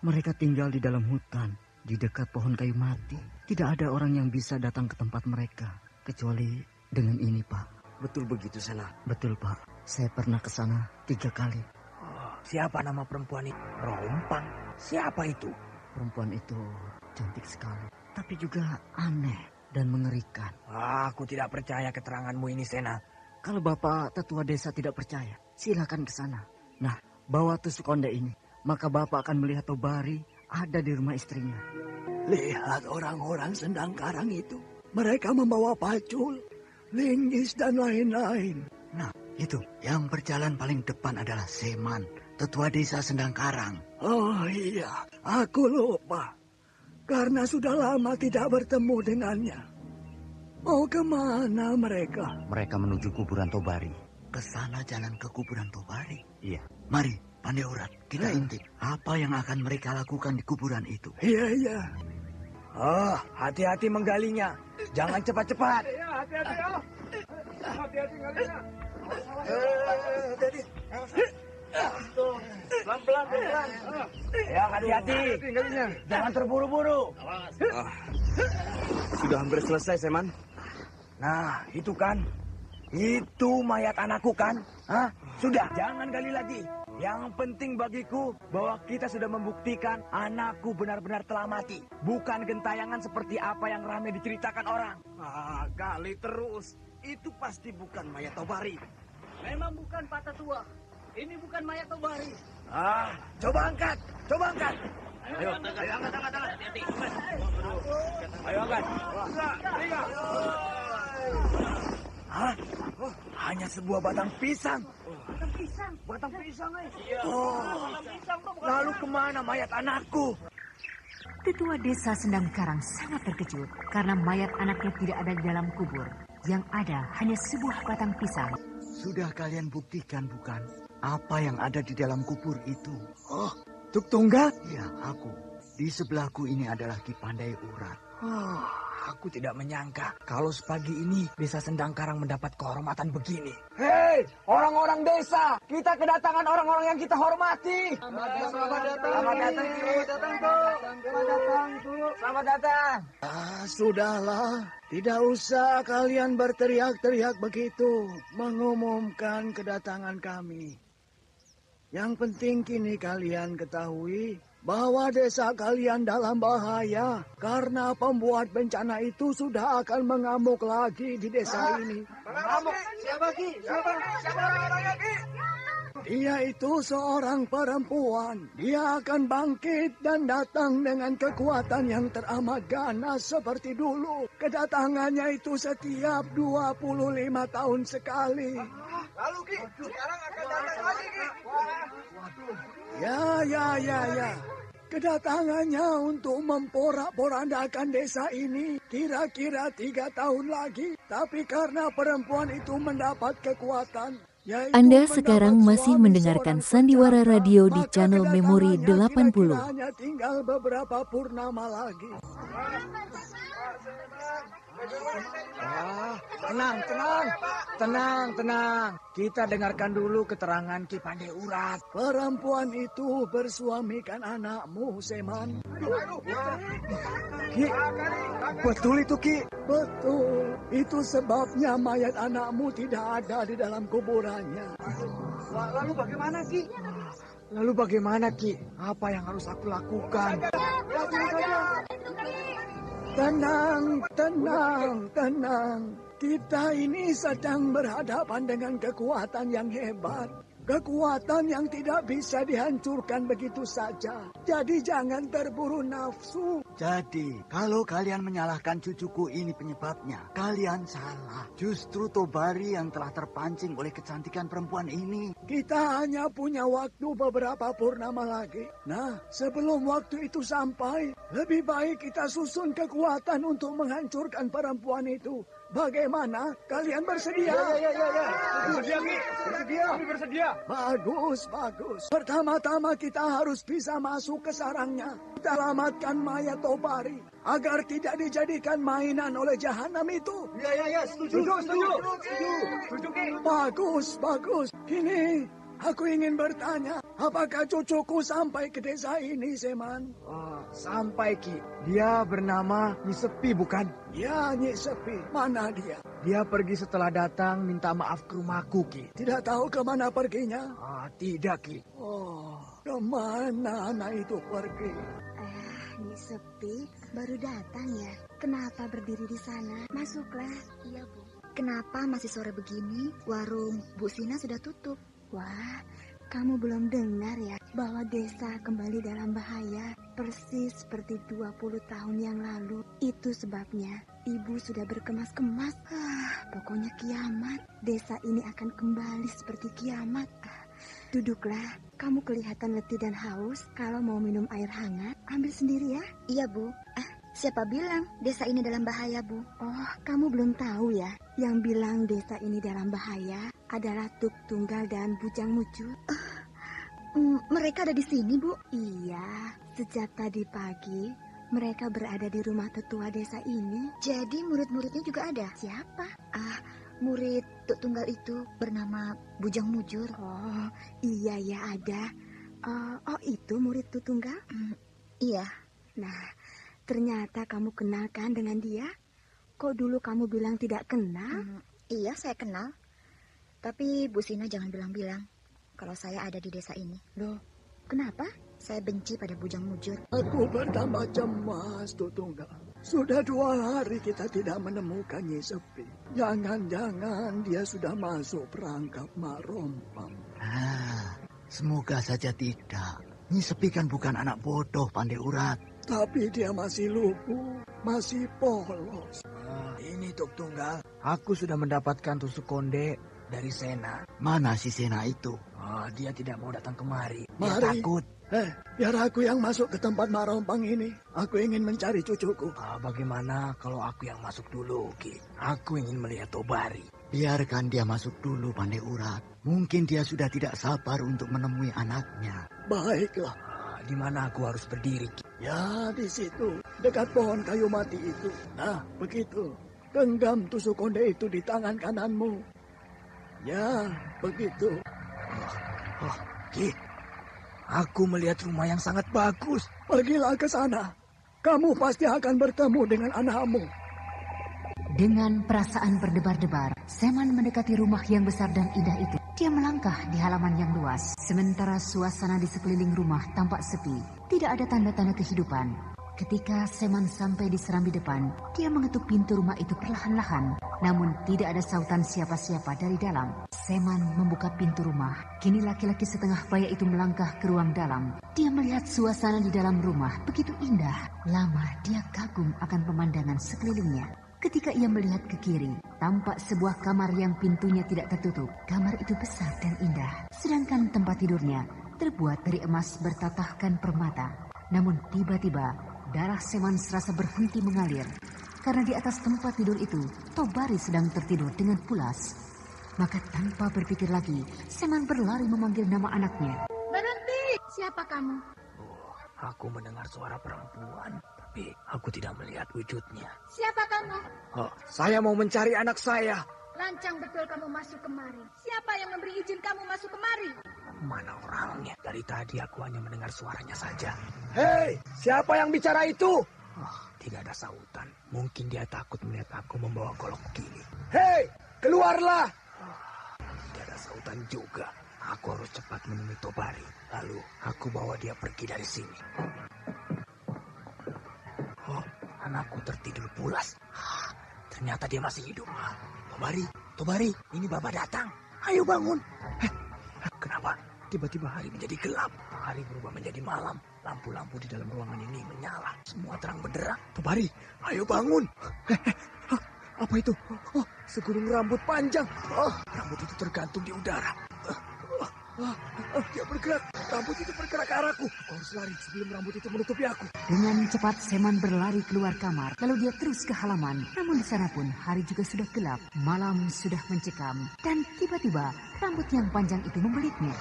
Mereka tinggal di dalam hutan, di dekat pohon kayu mati. Tidak ada orang yang bisa datang ke tempat mereka. Kecuali dengan ini, Pak. Betul begitu, Sena? Betul, Pak. Saya pernah ke sana 3 kali. Siapa nama perempuan itu? Rompang. Siapa itu? Perempuan itu cantik sekali. Tapi juga aneh dan mengerikan. Aku tidak percaya keteranganmu ini, Sena. Kalau Bapak tetua desa tidak percaya, silakan ke sana. Nah, bawa tusuk konde ini. Maka Bapak akan melihat Tobari ada di rumah istrinya. Lihat orang-orang Sendang Karang itu. Mereka membawa pacul, linggis dan lain-lain. Nah, itu yang berjalan paling depan adalah Seman, tetua desa Sendang Karang. Oh iya, aku lupa. Karena sudah lama tidak bertemu dengannya. Mau kemana mereka? Mereka menuju kuburan Tobari. Ke sana jalan ke kuburan Tobari? Iya. Mari, Pandai Urat, kita intip apa yang akan mereka lakukan di kuburan itu. Iya. Hati-hati menggalinya. Jangan cepat-cepat. Iya, hati-hati ya. Hati-hati galinya. Hati-hati. Pelan-pelan. Ya, hati-hati. Jangan terburu-buru. Sudah hampir selesai, Seman. Nah, itu kan. Itu mayat anakku kan? Sudah, jangan gali lagi. Yang penting bagiku bahwa kita sudah membuktikan anakku benar-benar telah mati. Bukan gentayangan seperti apa yang ramai diceritakan orang. Gali terus. Itu pasti bukan mayat Tobari. Memang bukan Pak Tetua. Ini bukan mayat Tobari. Coba angkat. Ayo angkat. Hati-hati. Ayo angkat. Hanya sebuah batang pisang. Batang pisang, Lalu kemana mayat anakku? Tetua desa Sendang Karang sangat terkejut karena mayat anaknya tidak ada di dalam kubur. Yang ada hanya sebuah batang pisang. Sudah kalian buktikan bukan apa yang ada di dalam kubur itu? Tuk Tunggal? Ya, aku. Di sebelahku ini adalah Ki Pandai Urat. Aku tidak menyangka kalau sepagi ini desa Sendang Karang mendapat kehormatan begini. Hei, orang-orang desa, kita kedatangan orang-orang yang kita hormati. Selamat datang. Sudahlah, tidak usah kalian berteriak-teriak begitu mengumumkan kedatangan kami. Yang penting kini kalian ketahui bahwa desa kalian dalam bahaya karena pembuat bencana itu sudah akan mengamuk lagi di desa ini. Mengamuk? Siapa Ki? Siapa orang-orangnya Ki? Dia itu seorang perempuan. Dia akan bangkit dan datang dengan kekuatan yang teramat ganas seperti dulu. Kedatangannya itu setiap 25 tahun sekali. Lalu Ki, sekarang akan datang lagi Ki. Ya. Kedatangannya untuk memporak-porandakan desa ini kira-kira 3 tahun lagi. Tapi karena perempuan itu mendapat kekuatan. Anda sekarang masih mendengarkan Sandiwara Radio di channel Memori 80. Hanya tinggal beberapa purnama lagi. Tenang. Kita dengarkan dulu keterangan Ki Pandai Urat. Perempuan itu bersuamikan anakmu, Seman. Ki, betul itu Ki? Betul. Itu sebabnya mayat anakmu tidak ada di dalam kuburannya. Lalu bagaimana Ki? Lalu bagaimana Ki? Apa yang harus aku lakukan? Tenang, tenang, tenang. Kita ini sedang berhadapan dengan kekuatan yang hebat. Kekuatan yang tidak bisa dihancurkan begitu saja. Jadi jangan terburu nafsu. Jadi, kalau kalian menyalahkan cucuku ini penyebabnya, kalian salah. Justru Tobari yang telah terpancing oleh kecantikan perempuan ini. Kita hanya punya waktu beberapa purnama lagi. Nah, sebelum waktu itu sampai, lebih baik kita susun kekuatan untuk menghancurkan perempuan itu. Bagaimana? Kalian bersedia? Ya. Bersedia, Ki. Bersedia. Kami bersedia. Bagus, bagus. Pertama-tama kita harus bisa masuk ke sarangnya. Kita selamatkan mayat Tobari agar tidak dijadikan mainan oleh jahanam itu. Ya. Setuju. Ki. Bagus. Kini aku ingin bertanya, apakah cucuku sampai ke desa ini, Seman? Sampai, Ki. Dia bernama Nyi Sepi, bukan? Ya, Nyi Sepi. Mana dia? Dia pergi setelah datang minta maaf ke rumahku, Ki. Tidak tahu kemana perginya? Tidak, Ki. Kemana anak itu pergi? Nyi Sepi baru datang ya. Kenapa berdiri di sana? Masuklah. Iya, Bu. Kenapa masih sore begini? Warung Bu Sina sudah tutup. Wah, kamu belum dengar ya bahwa desa kembali dalam bahaya persis seperti 20 tahun yang lalu. Itu sebabnya ibu sudah berkemas-kemas. Pokoknya kiamat. Desa ini akan kembali seperti kiamat. Duduklah, kamu kelihatan letih dan haus. Kalau mau minum air hangat, ambil sendiri ya. Iya, Bu. Siapa bilang desa ini dalam bahaya, Bu? Oh, kamu belum tahu ya. Yang bilang desa ini dalam bahaya adalah Tuk Tunggal dan Bujang Mujur. Mereka ada di sini, Bu? Iya, sejak tadi pagi mereka berada di rumah tetua desa ini. Jadi murid-muridnya juga ada? Siapa? Murid Tuk Tunggal itu bernama Bujang Mujur. Oh, iya ya ada. Itu murid Tuk Tunggal? Iya. Nah, ternyata kamu kenalkan dengan dia? Kok dulu kamu bilang tidak kenal? Iya, saya kenal. Tapi Bu Sina jangan bilang-bilang kalau saya ada di desa ini. Loh, kenapa? Saya benci pada Bujang Mujur. Aku bertambah cemas, Tuk Tunggal. Sudah 2 hari kita tidak menemukan Nyi Sepi. Jangan-jangan dia sudah masuk perangkap Mak Rompang. Semoga saja tidak. Nyi Sepi kan bukan anak bodoh, Pandai Urat. Tapi dia masih lumpuh, masih polos. Ini Tuk Tunggal, aku sudah mendapatkan tusuk konde dari Sena. Mana si Sena itu? Dia tidak mau datang kemari. Dia Mari. takut. Biar aku yang masuk ke tempat Mak Rompang ini. Aku ingin mencari cucuku. Bagaimana kalau aku yang masuk dulu, Ki? Aku ingin melihat Tobari. Biarkan dia masuk dulu, Pandai Urat. Mungkin dia sudah tidak sabar untuk menemui anaknya. Baiklah. Di mana aku harus berdiri, Ki? Ya, di situ. Dekat pohon kayu mati itu. Nah, begitu. Genggam tusuk konde itu di tangan kananmu. Ya, begitu. Ki, aku melihat rumah yang sangat bagus. Pergilah ke sana. Kamu pasti akan bertemu dengan anakmu. Dengan perasaan berdebar-debar, Seman mendekati rumah yang besar dan indah itu. Dia melangkah di halaman yang luas, sementara suasana di sekeliling rumah tampak sepi. Tidak ada tanda-tanda kehidupan. Ketika Seman sampai di serambi depan, dia mengetuk pintu rumah itu perlahan-lahan. Namun tidak ada sautan siapa-siapa dari dalam. Seman membuka pintu rumah. Kini laki-laki setengah baya itu melangkah ke ruang dalam. Dia melihat suasana di dalam rumah begitu indah. Lama dia kagum akan pemandangan sekelilingnya. Ketika ia melihat ke kiri, tampak sebuah kamar yang pintunya tidak tertutup. Kamar itu besar dan indah, sedangkan tempat tidurnya terbuat dari emas bertatahkan permata. Namun tiba-tiba, darah Seman serasa berhenti mengalir. Karena di atas tempat tidur itu, Tobari sedang tertidur dengan pulas. Maka tanpa berpikir lagi, Seman berlari memanggil nama anaknya. Berhenti! Siapa kamu? Aku mendengar suara perempuan, tapi aku tidak melihat wujudnya. Siapa kamu? Saya mau mencari anak saya. Lancang betul kamu masuk kemari. Siapa yang memberi izin kamu masuk kemari? Mana orangnya? Dari tadi aku hanya mendengar suaranya saja. Hei, siapa yang bicara itu? Tidak ada sautan. Mungkin dia takut melihat aku membawa golok begini. Hei, keluarlah! Tidak ada sautan juga. Aku harus cepat menemui Tobari. Lalu aku bawa dia pergi dari sini. Anakku tertidur pulas. Ternyata dia masih hidup. Tobari, ini Bapak datang. Ayo bangun. Kenapa? Tiba-tiba hari menjadi gelap. Hari berubah menjadi malam. Lampu-lampu di dalam ruangan ini menyala. Semua terang benderang. Tobari, ayo bangun. Apa itu? Segulung rambut panjang. Rambut itu tergantung di udara. Dia bergerak. Rambut itu bergerak ke arahku. Aku harus lari sebelum rambut itu menutupi aku. Dengan cepat Seman berlari keluar kamar. Lalu dia terus ke halaman. Namun di sana pun hari juga sudah gelap. Malam sudah mencekam. Dan tiba-tiba rambut yang panjang itu membelitnya.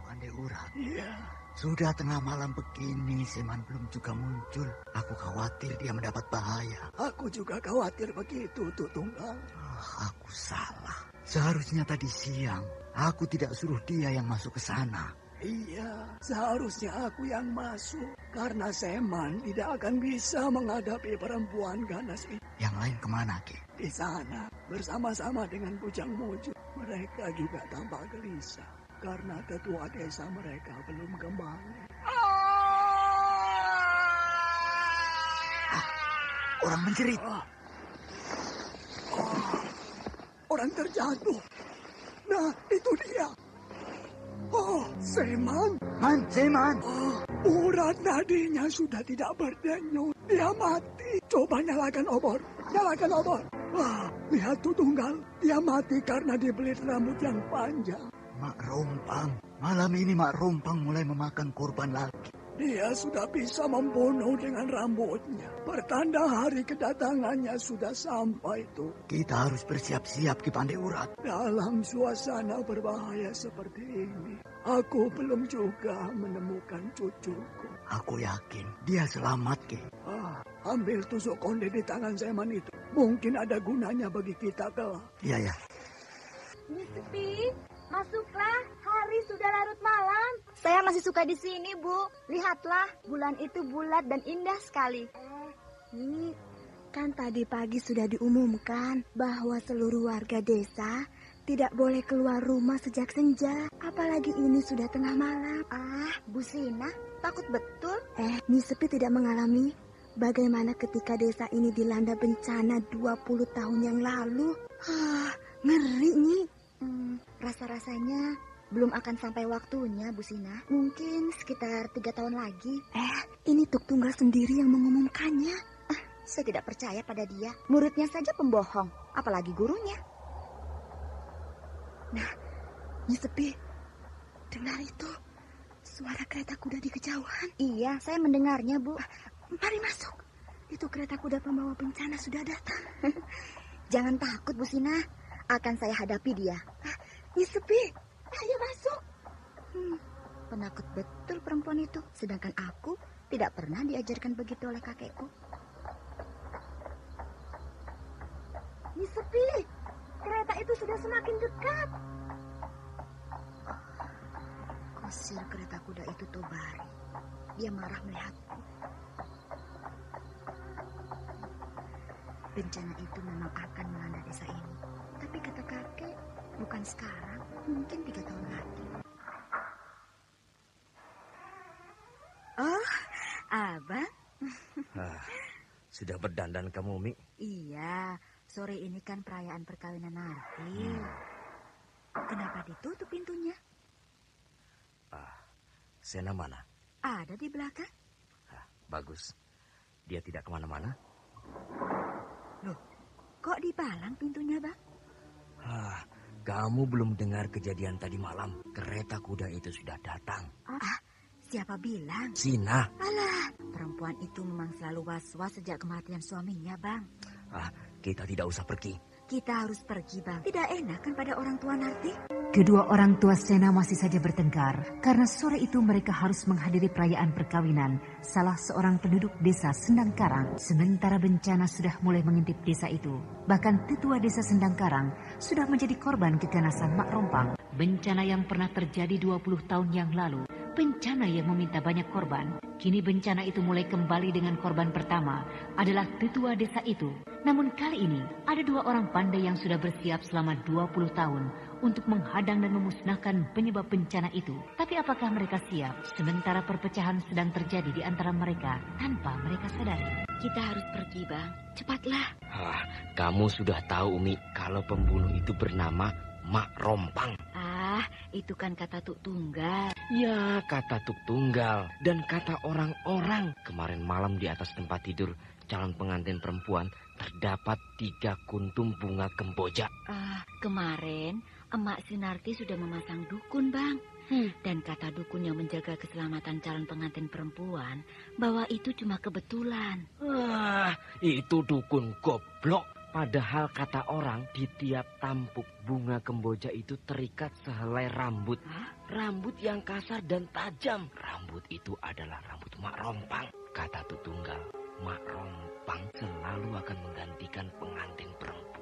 Pandai Urat. Iya. Sudah tengah malam begini, Seman belum juga muncul. Aku khawatir dia mendapat bahaya. Aku juga khawatir begitu, Tuk Tunggal. Aku salah. Seharusnya tadi siang, aku tidak suruh dia yang masuk ke sana. Iya, seharusnya aku yang masuk. Karena Seman tidak akan bisa menghadapi perempuan ganas itu. Yang lain kemana, Ki? Di sana, bersama-sama dengan Bujang Mujur. Mereka juga tampak gelisah. Karena ketua desa mereka belum kembali. Orang menjerit. Orang terjatuh. Nah, itu dia. Seman. Seman. Urat nadinya sudah tidak berdenyut. Dia mati. Coba nyalakan obor. Lihat Tuk Tunggal. Dia mati karena dibelit rambut yang panjang. Mak Rompang. Malam ini Mak Rompang mulai memakan korban lagi. Dia sudah bisa membunuh dengan rambutnya. Pertanda hari kedatangannya sudah sampai, tuh. Kita harus bersiap-siap, Ki Pandai Urat. Dalam suasana berbahaya seperti ini, aku belum juga menemukan cucuku. Aku yakin dia selamat, Ki. Ambil tusuk konde di tangan Seman itu. Mungkin ada gunanya bagi kita kelak. Iya. Sepi, masuklah. Hari sudah larut malam. Saya masih suka di sini, Bu. Lihatlah, bulan itu bulat dan indah sekali. Ini kan tadi pagi sudah diumumkan bahwa seluruh warga desa tidak boleh keluar rumah sejak senja. Apalagi ini sudah tengah malam. Bu Sina, takut betul. Nyi Sepi tidak mengalami bagaimana ketika desa ini dilanda bencana 20 tahun yang lalu. Ngeri, Nyi. Rasa-rasanya belum akan sampai waktunya, Bu Sina. Mungkin sekitar 3 tahun lagi. Ini Tuk Tunggal sendiri yang mengumumkannya. Saya tidak percaya pada dia. Muridnya saja pembohong, apalagi gurunya. Nah, Nyi Sepi, dengar itu. Suara kereta kuda di kejauhan. Iya, saya mendengarnya, Bu. Mari masuk. Itu kereta kuda pembawa bencana sudah datang. Jangan takut, Bu Sina. Akan saya hadapi dia. Nyi Sepi, ayo masuk. Penakut betul perempuan itu. Sedangkan aku tidak pernah diajarkan begitu oleh kakekku. Nyi Sepi, kereta itu sudah semakin dekat. Kusir kereta kuda itu Tobari. Dia marah melihatku. Bencana itu memang akan melanda desa ini. Tapi kata kakek, bukan sekarang, mungkin 3 tahun lagi. Abang. Sudah berdandan kamu, Mi? Iya, sore ini kan perayaan perkawinan Narti. Kenapa ditutup pintunya? Sena mana? Ada di belakang. Bagus. Dia tidak kemana-mana. Loh, kok dipalang pintunya, Bang? Kamu belum dengar kejadian tadi malam. Kereta kuda itu sudah datang. Siapa bilang? Sina. Alah, perempuan itu memang selalu was-was sejak kematian suaminya, Bang. Kita tidak usah pergi. Kita harus pergi, Bang. Tidak enak kan pada orang tua Narti? Kedua orang tua Sena masih saja bertengkar karena sore itu mereka harus menghadiri perayaan perkawinan salah seorang penduduk desa Sendang Karang. Sementara bencana sudah mulai mengintip desa itu. Bahkan tetua desa Sendang Karang sudah menjadi korban keganasan Mak Rompang. Bencana yang pernah terjadi 20 tahun yang lalu. Bencana yang meminta banyak korban. Kini bencana itu mulai kembali dengan korban pertama adalah tetua desa itu. Namun kali ini ada 2 orang pandai yang sudah bersiap selama 20 tahun untuk menghadang dan memusnahkan penyebab bencana itu. Tapi apakah mereka siap sementara perpecahan sedang terjadi di antara mereka tanpa mereka sadari? Kita harus pergi, Bang. Cepatlah. Kamu sudah tahu, Umi, kalau pembunuh itu bernama Mak Rompang. Itu kan kata Tuk Tunggal. Ya, kata Tuk Tunggal dan kata orang-orang. Kemarin malam di atas tempat tidur calon pengantin perempuan terdapat 3 kuntum bunga kemboja. Kemarin Emak Sinarti sudah memasang dukun, Bang. Dan kata dukun yang menjaga keselamatan calon pengantin perempuan bahwa itu cuma kebetulan. Itu dukun goblok. Padahal kata orang di tiap tampuk bunga kemboja itu terikat sehelai rambut. Rambut yang kasar dan tajam. Rambut itu adalah rambut Mak Rompang. Kata Tuk Tunggal, Mak Rompang selalu akan menggantikan pengantin perempuan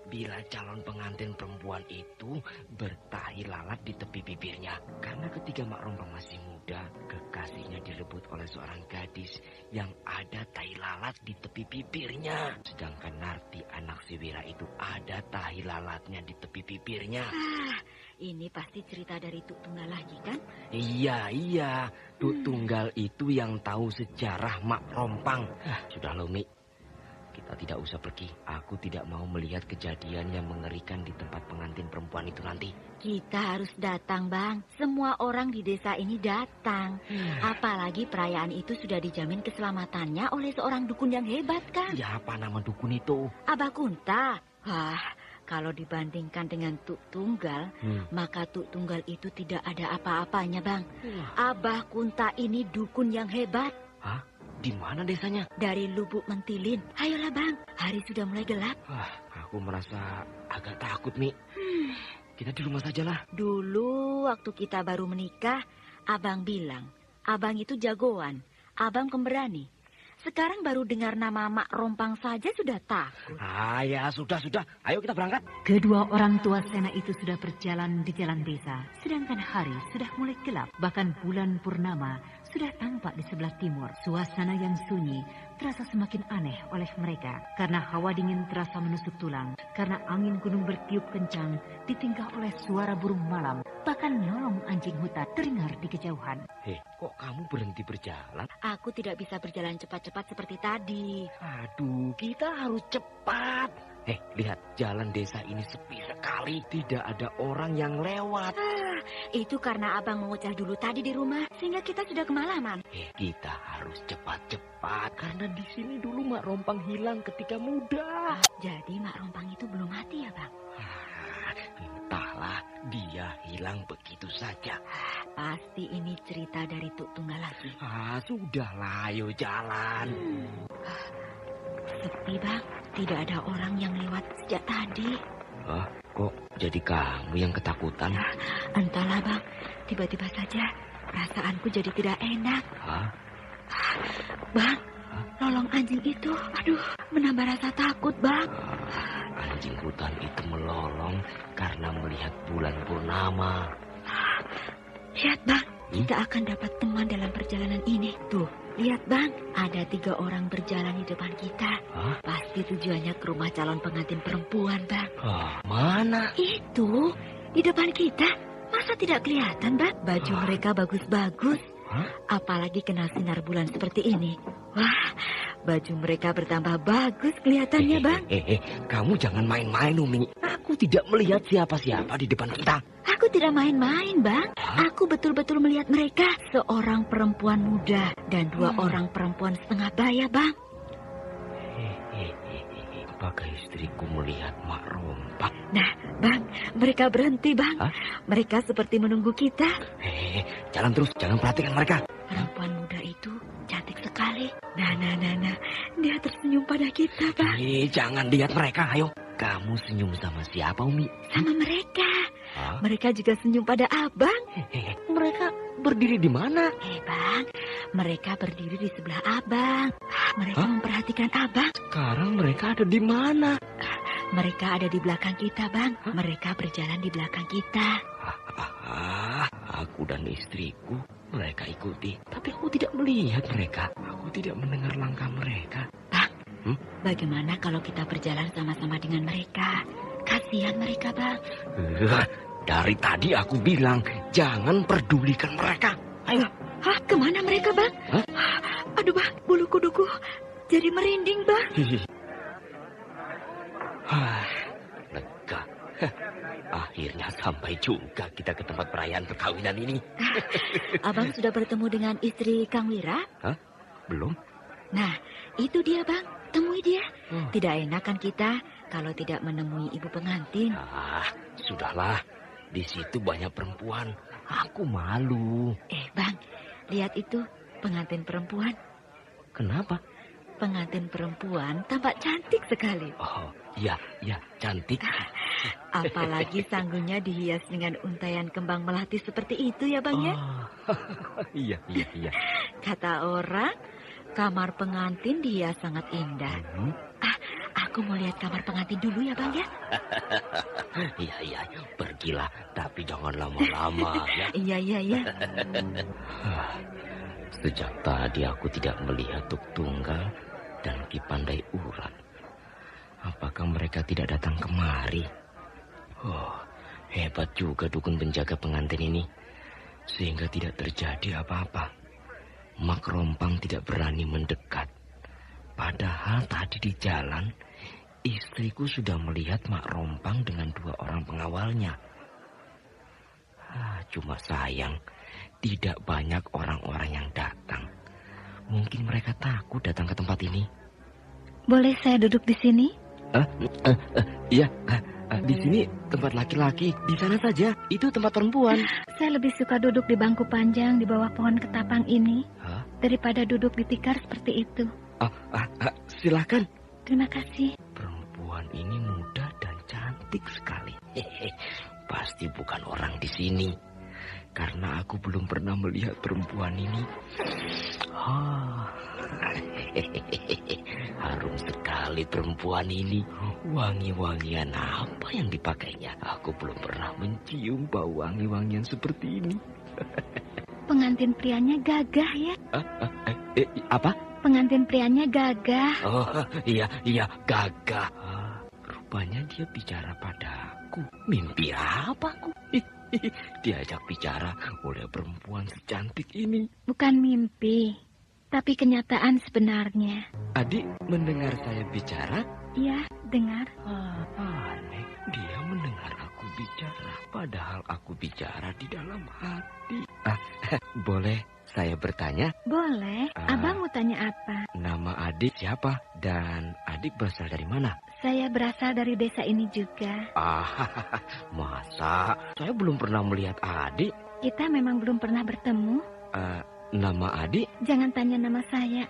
bila calon pengantin perempuan itu bertahi lalat di tepi bibirnya. Karena ketika Mak Rompang masih muda, kekasihnya direbut oleh seorang gadis yang ada tahi lalat di tepi bibirnya. Sedangkan Narti anak si Wira itu ada tahi lalatnya di tepi bibirnya. Ini pasti cerita dari Tuk Tunggal lagi, kan? Iya. Tuk Tunggal itu yang tahu sejarah Mak Rompang. Sudah loh, Mi. Kita tidak usah pergi. Aku tidak mau melihat kejadian yang mengerikan di tempat pengantin perempuan itu nanti. Kita harus datang, Bang. Semua orang di desa ini datang. Apalagi perayaan itu sudah dijamin keselamatannya oleh seorang dukun yang hebat, kan? Ya, apa nama dukun itu? Abah Kunta. Kalau dibandingkan dengan Tuk Tunggal, maka Tuk Tunggal itu tidak ada apa-apanya, Bang. Abah Kunta ini dukun yang hebat. Di mana desanya? Dari Lubuk Mentilin. Ayolah, Bang. Hari sudah mulai gelap. Aku merasa agak takut, Mi. Kita di rumah sajalah. Dulu waktu kita baru menikah, Abang bilang, Abang itu jagoan. Abang pemberani. Sekarang baru dengar nama Mak Rompang saja sudah takut. Ya sudah. Ayo kita berangkat. Kedua orang tua Sena itu sudah berjalan di jalan desa. Sedangkan hari sudah mulai gelap. Bahkan bulan purnama sudah tampak di sebelah timur. Suasana yang sunyi terasa semakin aneh oleh mereka. Karena hawa dingin terasa menusuk tulang. Karena angin gunung bertiup kencang ditingkah oleh suara burung malam. Bahkan nyolong anjing hutan terdengar di kejauhan. Kok kamu berhenti berjalan? Aku tidak bisa berjalan cepat-cepat seperti tadi. Aduh, kita harus cepat. Lihat, jalan desa ini sepi sekali. Tidak ada orang yang lewat. Itu karena Abang mengoceh dulu tadi di rumah, sehingga kita sudah kemalaman. Kita harus cepat-cepat, karena di sini dulu Mak Rompang hilang ketika muda. Jadi Mak Rompang itu belum mati ya, Bang? Entahlah, dia hilang begitu saja. Pasti ini cerita dari Tuk Tunggal lagi. Sudahlah, ayo jalan. Sepi, Bang. Tidak ada orang yang lewat sejak tadi. Kok jadi kamu yang ketakutan? Entahlah, Bang. Tiba-tiba saja perasaanku jadi tidak enak. Bang, lolong anjing itu, menambah rasa takut, Bang. Anjing hutan itu melolong karena melihat bulan purnama. Lihat, Bang. Kita akan dapat teman dalam perjalanan ini. Tuh, lihat, Bang. Ada 3 orang berjalan di depan kita. Pasti tujuannya ke rumah calon pengantin perempuan, Bang. Mana? Itu, di depan kita. Masa tidak kelihatan, Bang? Baju mereka bagus-bagus. Apalagi kena sinar bulan seperti ini. Wah, baju mereka bertambah bagus kelihatannya, Bang. Kamu jangan main-main, Umi. Aku tidak melihat siapa-siapa di depan kita. Aku tidak main-main, Bang. Aku betul-betul melihat mereka. Seorang perempuan muda dan 2 orang perempuan setengah baya, Bang. Apakah istriku melihat Mak Rompang? Nah, Bang, mereka berhenti, Bang. Mereka seperti menunggu kita. Jalan terus, jangan perhatikan mereka. Perempuan muda itu cantik sekali. Nah. Dia tersenyum pada kita, Bang. Jangan lihat mereka, ayo. Kamu senyum sama siapa, Umi? Sama mereka. Mereka juga senyum pada Abang. Mereka berdiri di mana? Bang, mereka berdiri di sebelah Abang. Mereka memperhatikan Abang. Sekarang mereka ada di mana? Mereka ada di belakang kita, Bang. Mereka berjalan di belakang kita. Aku dan istriku, mereka ikuti. Tapi aku tidak melihat mereka. Aku tidak mendengar langkah mereka. Bang, bagaimana kalau kita berjalan sama-sama dengan mereka? Kasihan mereka, Bang. Dari tadi aku bilang, jangan pedulikan mereka. Ayo. Hah, kemana mereka, Bang? Hah? Aduh, Bang, bulu kuduku jadi merinding, Bang. Lega. Akhirnya sampai juga kita ke tempat perayaan perkawinan ini. Abang sudah bertemu dengan istri Kang Wira? Hah? Belum? Nah, itu dia, Bang. Temui dia. Tidak enak kan kita kalau tidak menemui ibu pengantin. Sudahlah. Di situ banyak perempuan. Aku malu. Bang, lihat itu pengantin perempuan. Kenapa? Pengantin perempuan tampak cantik sekali. Oh, iya, cantik. Apalagi sanggulnya dihias dengan untaian kembang melati seperti itu ya, Bang ya? Iya. Kata orang, kamar pengantin dihias sangat indah. Aku mau lihat kamar pengantin dulu ya, Bang ya? Iya, pergilah, tapi jangan lama-lama ya. Iya. Sejak tadi aku tidak melihat Tuk Tunggal dan Ki Pandai Urat. Apakah mereka tidak datang kemari? Hebat juga dukun penjaga pengantin ini. Sehingga tidak terjadi apa-apa. Mak Rompang tidak berani mendekat. Padahal tadi di jalan, istriku sudah melihat Mak Rompang dengan 2 orang pengawalnya. Cuma sayang, tidak banyak orang-orang yang datang. Mungkin mereka takut datang ke tempat ini. Boleh saya duduk di sini? Iya, di sini tempat laki-laki. Di sana saja, itu tempat perempuan. Saya lebih suka duduk di bangku panjang di bawah pohon ketapang ini daripada duduk di tikar seperti itu. Silakan. Terima kasih. Perempuan ini muda dan cantik sekali. Pasti bukan orang di sini. Karena aku belum pernah melihat perempuan ini. Harum sekali perempuan ini. Wangi-wangian apa yang dipakainya? Aku belum pernah mencium bau wangi-wangian seperti ini. Pengantin prianya gagah ya? Apa? Pengantin prianya gagah. Oh, iya, gagah. Rupanya dia bicara padaku. Mimpi apa aku? Diajak bicara oleh perempuan secantik ini. Bukan mimpi, tapi kenyataan sebenarnya. Adik mendengar saya bicara? Iya, dengar. Aneh, dia mendengar aku bicara. Padahal aku bicara di dalam hati. Boleh saya bertanya? Boleh. Abang mau tanya apa? Nama adik siapa? Dan adik berasal dari mana? Saya berasal dari desa ini juga. Masa? Saya belum pernah melihat adik. Kita memang belum pernah bertemu. Nama adik? Jangan tanya nama saya.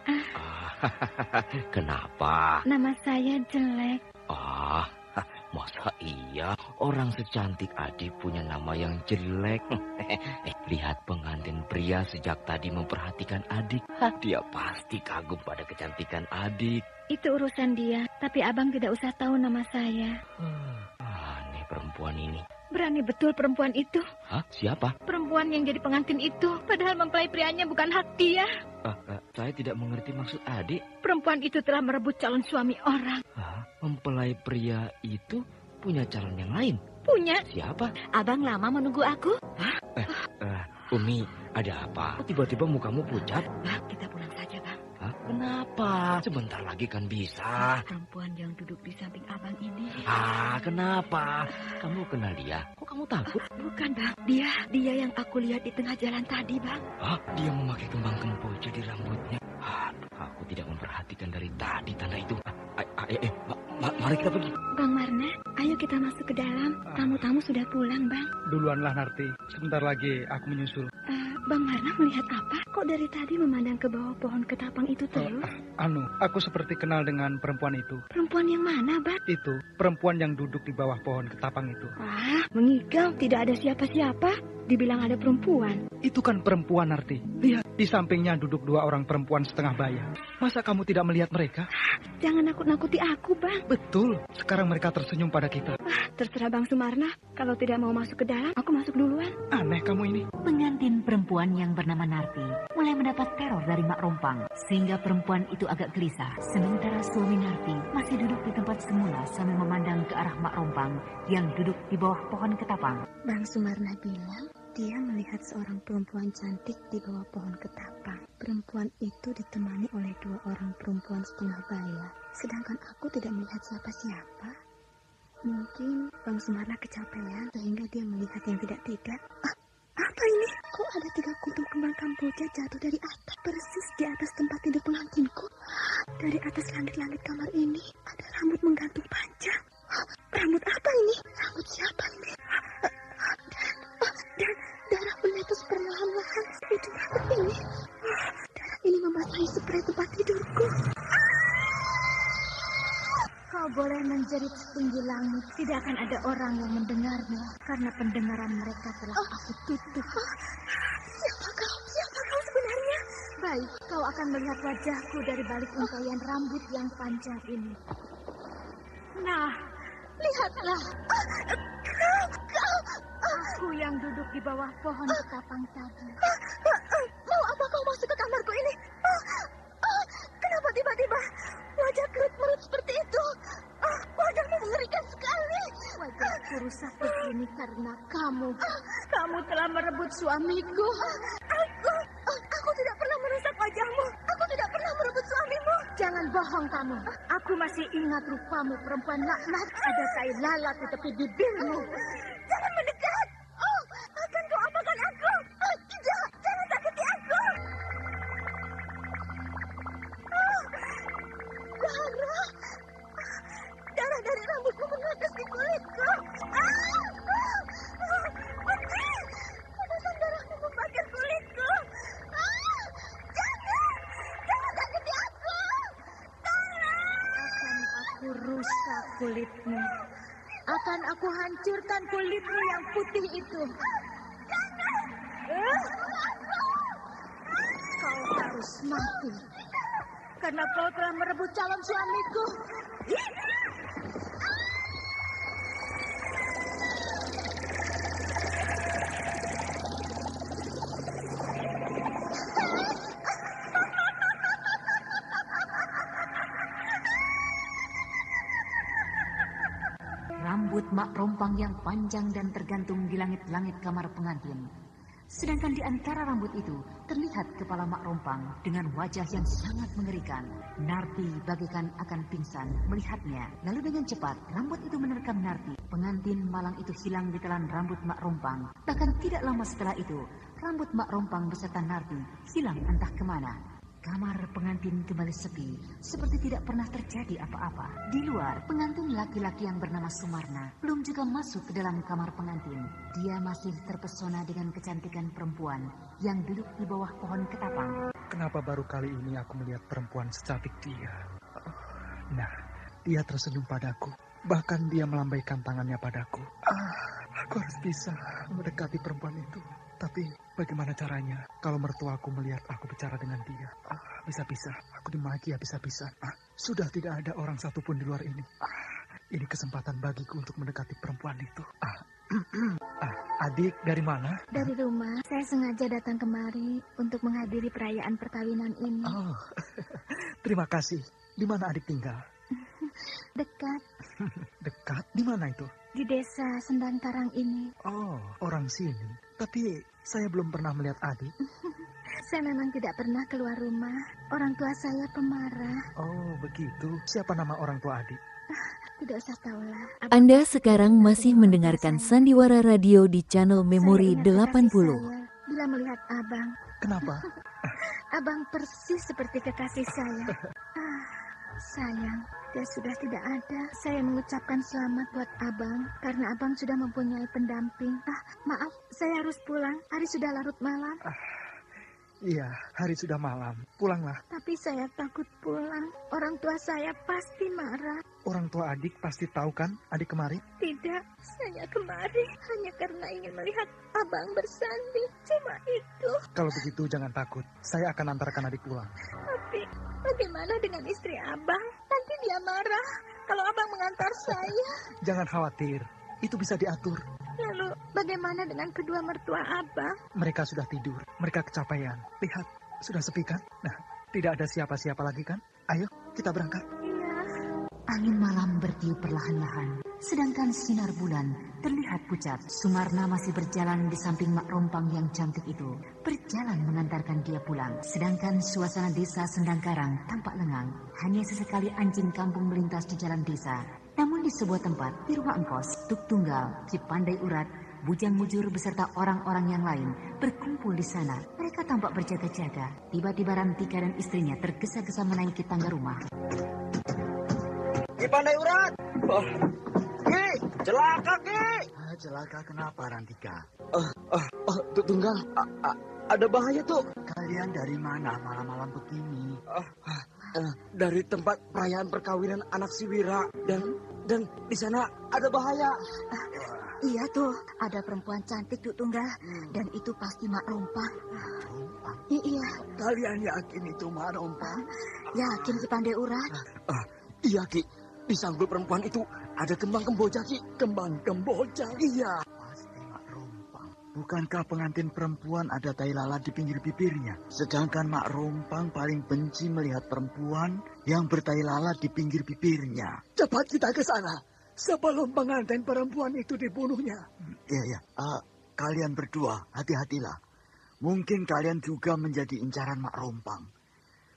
Kenapa? Nama saya jelek. Masa iya orang secantik adik punya nama yang jelek? Lihat pengantin pria sejak tadi memperhatikan adik. Dia pasti kagum pada kecantikan adik. Itu urusan dia, tapi abang tidak usah tahu nama saya. Aneh perempuan ini. Berani betul perempuan itu. Siapa? Perempuan yang jadi pengantin itu. Padahal mempelai prianya bukan hak dia. Saya tidak mengerti maksud adik. Perempuan itu telah merebut calon suami orang. Mempelai pria itu punya calon yang lain? Punya. Siapa? Abang lama menunggu aku? Umi, ada apa? Tiba-tiba mukamu pucat. Kita pulang saja, Bang. Kenapa? Sebentar lagi kan bisa. Perempuan yang duduk di samping abang ini. Kenapa? Kamu kenal dia? Kok kamu takut? Bukan, Bang. Dia yang aku lihat di tengah jalan tadi, Bang. Dia memakai kembang kemboja di rambutnya. Aku tidak memperhatikan dari tadi tanda itu. Mari kita pergi. Bang Marna, ayo kita masuk ke dalam. Tamu-tamu sudah pulang, Bang. Duluanlah, Narti. Sebentar lagi aku menyusul. Bang Marna melihat apa? Kok dari tadi memandang ke bawah pohon ketapang itu terus? Aku seperti kenal dengan perempuan itu. Perempuan yang mana, Bang? Itu, perempuan yang duduk di bawah pohon ketapang itu. Mengigau, tidak ada siapa-siapa. dibilang ada perempuan. Itu kan perempuan, Narti. Lihat, di sampingnya duduk 2 orang perempuan setengah baya. Masa kamu tidak melihat mereka? Jangan nakut-nakuti aku, Bang. Betul, sekarang mereka tersenyum pada kita. Terserah Bang Sumarna. Kalau tidak mau masuk ke dalam, aku masuk duluan. Aneh kamu ini. Pengantin perempuan yang bernama Narti mulai mendapat teror dari Mak Rompang, sehingga perempuan itu agak gelisah. Sementara suami Narti masih duduk di tempat semula sambil memandang ke arah Mak Rompang yang duduk di bawah pohon ketapang. Bang Sumarna bilang dia melihat seorang perempuan cantik di bawah pohon ketapang. Perempuan itu ditemani oleh 2 orang perempuan setengah baya. Sedangkan aku tidak melihat siapa-siapa. Mungkin Bang Sumarna kecapean sehingga dia melihat yang tidak-tidak. Apa ini? Kok ada 3 kuntung kembang kamboja jatuh dari atas, persis di atas tempat tidur pengantinku? Dari atas langit-langit kamar ini ada rambut menggantung panjang. Rambut apa ini? Rambut siapa ini? Dan darah menetes perlahan-lahan. Itu rambut ini. Darah ini membasahi spray tempat tidurku. Kau boleh menjerit setinggi langit, tidak akan ada orang yang mendengarnya, karena pendengaran mereka telah aku tutup. Siapa kau sebenarnya? Baik, kau akan melihat wajahku dari balik untaian rambut yang panjang ini. Nah, lihatlah. Aku yang duduk di bawah pohon ketapang tadi. Mau apa kau masuk ke kamarku ini? Kenapa tiba-tiba wajah kerut-merut seperti itu? Wajahmu mengerikan sekali. Wajahku rusak begini karena kamu. Kamu telah merebut suamiku. Aku tidak pernah merusak wajahmu. Aku tidak pernah merebut suamimu. Jangan bohong kamu. Aku masih ingat rupamu, perempuan laknat. Ada tai lalat di tepi bibirmu. Jangan mendekat. Akan kau apakan aku? Tidak, jangan sakiti aku. Darah dari rambutmu menetes di kulitku. Benci, tetesan darahmu membakar kulitku. Jangan sakiti aku. Akan aku rusak kulitmu. Akan aku hancurkan kulitmu yang putih itu. Kau harus mati. Karena kau telah merebut calon suamiku. Rambut Mak Rompang yang panjang dan tergantung di langit-langit kamar pengantin. Sedangkan di antara rambut itu terlihat kepala Mak Rompang dengan wajah yang sangat mengerikan. Narti bagaikan akan pingsan melihatnya. Lalu dengan cepat rambut itu menerkam Narti. Pengantin malang itu hilang di telan rambut Mak Rompang. Bahkan tidak lama setelah itu rambut Mak Rompang beserta Narti hilang entah kemana. Kamar pengantin kembali sepi, seperti tidak pernah terjadi apa-apa. Di luar, pengantin laki-laki yang bernama Sumarna belum juga masuk ke dalam kamar pengantin. Dia masih terpesona dengan kecantikan perempuan yang duduk di bawah pohon ketapang. Kenapa baru kali ini aku melihat perempuan secantik dia? Nah, dia tersenyum padaku. Bahkan dia melambaikan tangannya padaku. Aku harus bisa mendekati perempuan itu. Tapi bagaimana caranya kalau mertuaku melihat aku bicara dengan dia? Bisa-bisa aku dimaki habis-habisan. Sudah tidak ada orang satupun di luar ini. Ini kesempatan bagiku untuk mendekati perempuan itu. Adik dari mana? Dari rumah. Saya sengaja datang kemari untuk menghadiri perayaan perkawinan ini. Terima kasih. Di mana adik tinggal? Dekat. Dekat? Di mana itu? Di desa Sendang Karang ini. Oh, orang sini. Tapi saya belum pernah melihat adik. Saya memang tidak pernah keluar rumah. Orang tua saya pemarah. Oh, begitu. Siapa nama orang tua adik? Tidak usah tahulah. Anda sekarang masih mendengarkan Sandiwara Radio di channel Memori 80. Bila melihat abang. Kenapa? Abang persis seperti kekasih saya. Sayang, dia sudah tidak ada. Saya mengucapkan selamat buat abang karena abang sudah mempunyai pendamping. Maaf, saya harus pulang. Hari sudah larut malam. Iya, hari sudah malam. Pulanglah. Tapi saya takut pulang. Orang tua saya pasti marah. Orang tua adik pasti tahu kan adik kemari? Tidak, saya kemari hanya karena ingin melihat abang bersanding. Cuma itu. Kalau begitu jangan takut. Saya akan antarkan adik pulang. Tapi bagaimana dengan istri abang? Nanti dia marah kalau abang mengantar saya. Jangan khawatir, itu bisa diatur. Lalu bagaimana dengan kedua mertua abang? Mereka sudah tidur, mereka kecapean. Lihat, sudah sepi kan? Nah, tidak ada siapa-siapa lagi kan? Ayo, kita berangkat. Angin malam bertiup perlahan-lahan, sedangkan sinar bulan terlihat pucat. Sumarna masih berjalan di samping Mak Rompang yang cantik itu, berjalan mengantarkan dia pulang. Sedangkan suasana desa Sendangkarang tampak lengang. Hanya sesekali anjing kampung melintas di jalan desa. Namun di sebuah tempat, di rumah Engkos, Tuk Tunggal, Ki Pandai Urat, Bujang Mujur beserta orang-orang yang lain berkumpul di sana. Mereka tampak berjaga-jaga. Tiba-tiba Rantika dan istrinya tergesa-gesa menaiki tangga rumah. Ki Pandai Urat. Ki, celaka Ki. Celaka kenapa Rantika? Tuk Tunggal, ada bahaya tuh. Kalian dari mana malam-malam begini? Dari tempat perayaan perkawinan anak si Wira dan di sana ada bahaya. Iya tuh, ada perempuan cantik Tuk Tunggal dan itu pasti Mak Rompang. Iya. Kalian yakin itu Mak Rompang? Yakin Ki Pandai Urat? Iya Ki, di sanggul perempuan itu ada kembang kemboja Ki. Kembang kemboja? Iya. Pasti Mak Rompang. Bukankah pengantin perempuan ada tai lalat di pinggir bibirnya? Sedangkan Mak Rompang paling benci melihat perempuan yang bertai lalat di pinggir bibirnya. Cepat kita ke sana sebelum pengantin perempuan itu dibunuhnya. Iya. Kalian berdua hati-hatilah. Mungkin kalian juga menjadi incaran Mak Rompang.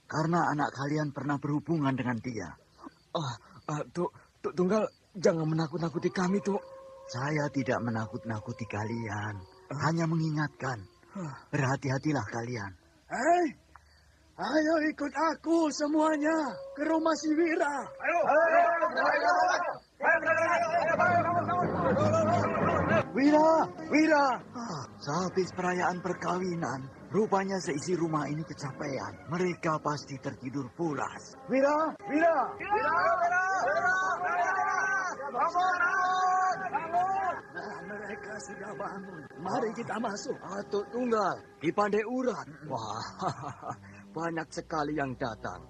Karena anak kalian pernah berhubungan dengan dia. Tuk Tunggal, jangan menakut-nakuti kami, Tuk. Saya tidak menakut-nakuti kalian. Hanya mengingatkan. Berhati-hatilah kalian. Ayo ikut aku semuanya ke rumah si Wira. Wira. Sehabis perayaan perkawinan, rupanya seisi rumah ini kecapean. Mereka pasti tertidur pulas. Wira. Nah, mereka sudah bangun. Mari kita masuk. Tuk Tunggal, Ki Pandai Urat. Wah, banyak sekali yang datang.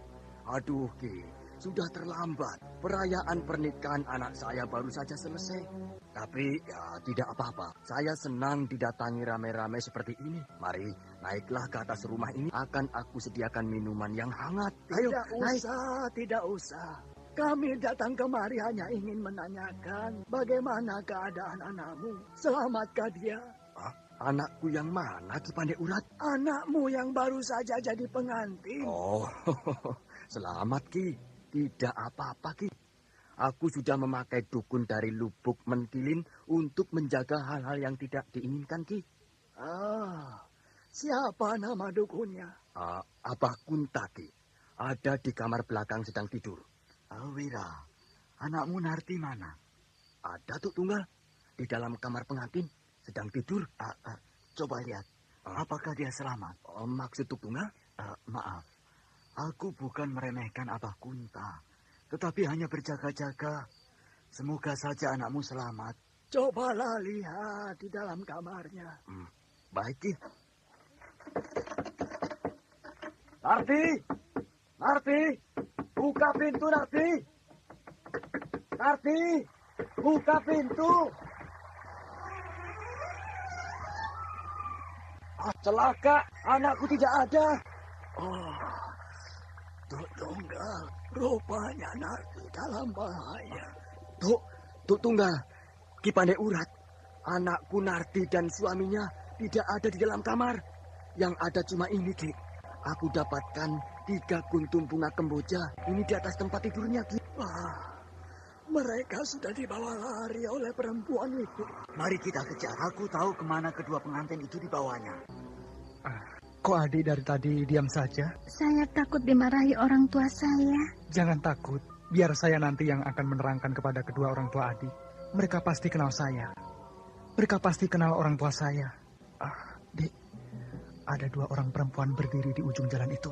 Aduh Ki, sudah terlambat. Perayaan pernikahan anak saya baru saja selesai. Tapi ya tidak apa-apa. Saya senang didatangi rame-rame seperti ini. Mari, naiklah ke atas rumah ini. Akan aku sediakan minuman yang hangat. Ayo, naik. Tidak usah. Kami datang kemari hanya ingin menanyakan bagaimana keadaan anakmu. Selamatkah dia? Anakku yang mana, Ki Pandai Urat? Anakmu yang baru saja jadi pengantin. Oh, selamat Ki. Tidak apa-apa Ki. Aku sudah memakai dukun dari Lubuk Mentilin untuk menjaga hal-hal yang tidak diinginkan Ki. Siapa nama dukunnya? Abah Kunta Ki. Ada di kamar belakang sedang tidur. Wira, anakmu Narti mana? Ada Tuk Tunggal. Di dalam kamar pengantin sedang tidur. Coba lihat. Apakah dia selamat? Maksud Tuk Tunggal? Maaf. Aku bukan meremehkan Abah Kunta, tetapi hanya berjaga-jaga. Semoga saja anakmu selamat. Cobalah lihat di dalam kamarnya. Baik, Ki. Narti, buka pintu Narti. Narti, buka pintu. Celaka, anakku tidak ada. Tuk Tunggal, rupanya Narti dalam bahaya. Tuk Tunggal, Ki Pandai Urat, anakku Narti dan suaminya tidak ada di dalam kamar. Yang ada cuma ini, Ki. Aku dapatkan 3 kuntum bunga kemboja. Ini di atas tempat tidurnya, Ki. Mereka sudah dibawa lari oleh perempuan itu. Mari kita kejar. Aku tahu kemana kedua pengantin itu dibawanya. Kok adik dari tadi diam saja? Saya takut dimarahi orang tua saya. Jangan takut. Biar saya nanti yang akan menerangkan kepada kedua orang tua adik. Mereka pasti kenal saya. Mereka pasti kenal orang tua saya. Dik, ada 2 orang perempuan berdiri di ujung jalan itu.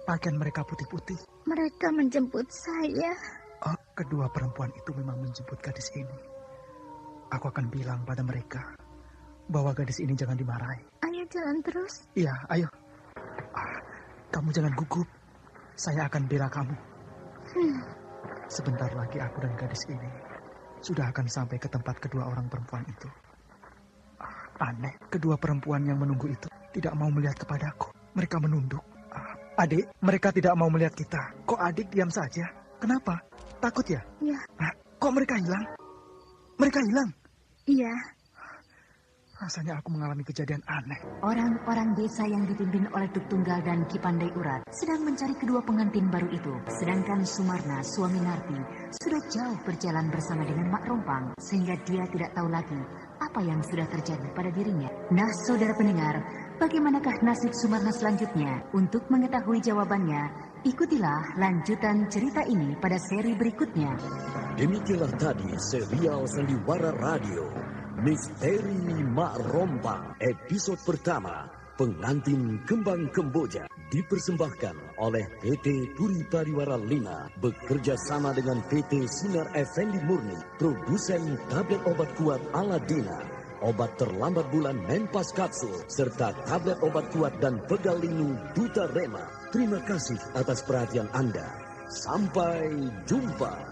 Pakaian mereka putih-putih. Mereka menjemput saya. kedua perempuan itu memang menjemput gadis ini. Aku akan bilang pada mereka bahwa gadis ini jangan dimarahi. Ayo jalan terus. Iya, ayo. Kamu jangan gugup. Saya akan bela kamu. Sebentar lagi aku dan gadis ini sudah akan sampai ke tempat kedua orang perempuan itu. Aneh, kedua perempuan yang menunggu itu tidak mau melihat kepadaku. Mereka menunduk. Adik, mereka tidak mau melihat kita. Kok adik diam saja? Kenapa? Takut ya? Iya. Kok mereka hilang? Mereka hilang? Iya. Rasanya aku mengalami kejadian aneh. Orang-orang desa yang dipimpin oleh Tuk Tunggal dan Ki Pandai Urat sedang mencari kedua pengantin baru itu. Sedangkan Sumarna, suami Narti, sudah jauh berjalan bersama dengan Mak Rompang sehingga dia tidak tahu lagi apa yang sudah terjadi pada dirinya. Nah, saudara pendengar, bagaimanakah nasib Sumarna selanjutnya? Untuk mengetahui jawabannya, ikutilah lanjutan cerita ini pada seri berikutnya. Demikianlah tadi serial Sandiwara Radio Misteri Mak Rompang, episode pertama, Pengantin Kembang Kemboja, dipersembahkan oleh PT Puri Pariwara 5 bekerja sama dengan PT Sinar Effendi Murni, produsen tablet obat kuat Aladina, obat terlambat bulan Menpas Kapsul, serta tablet obat kuat dan pegal linu Duta Rema. Terima kasih atas perhatian Anda. Sampai jumpa.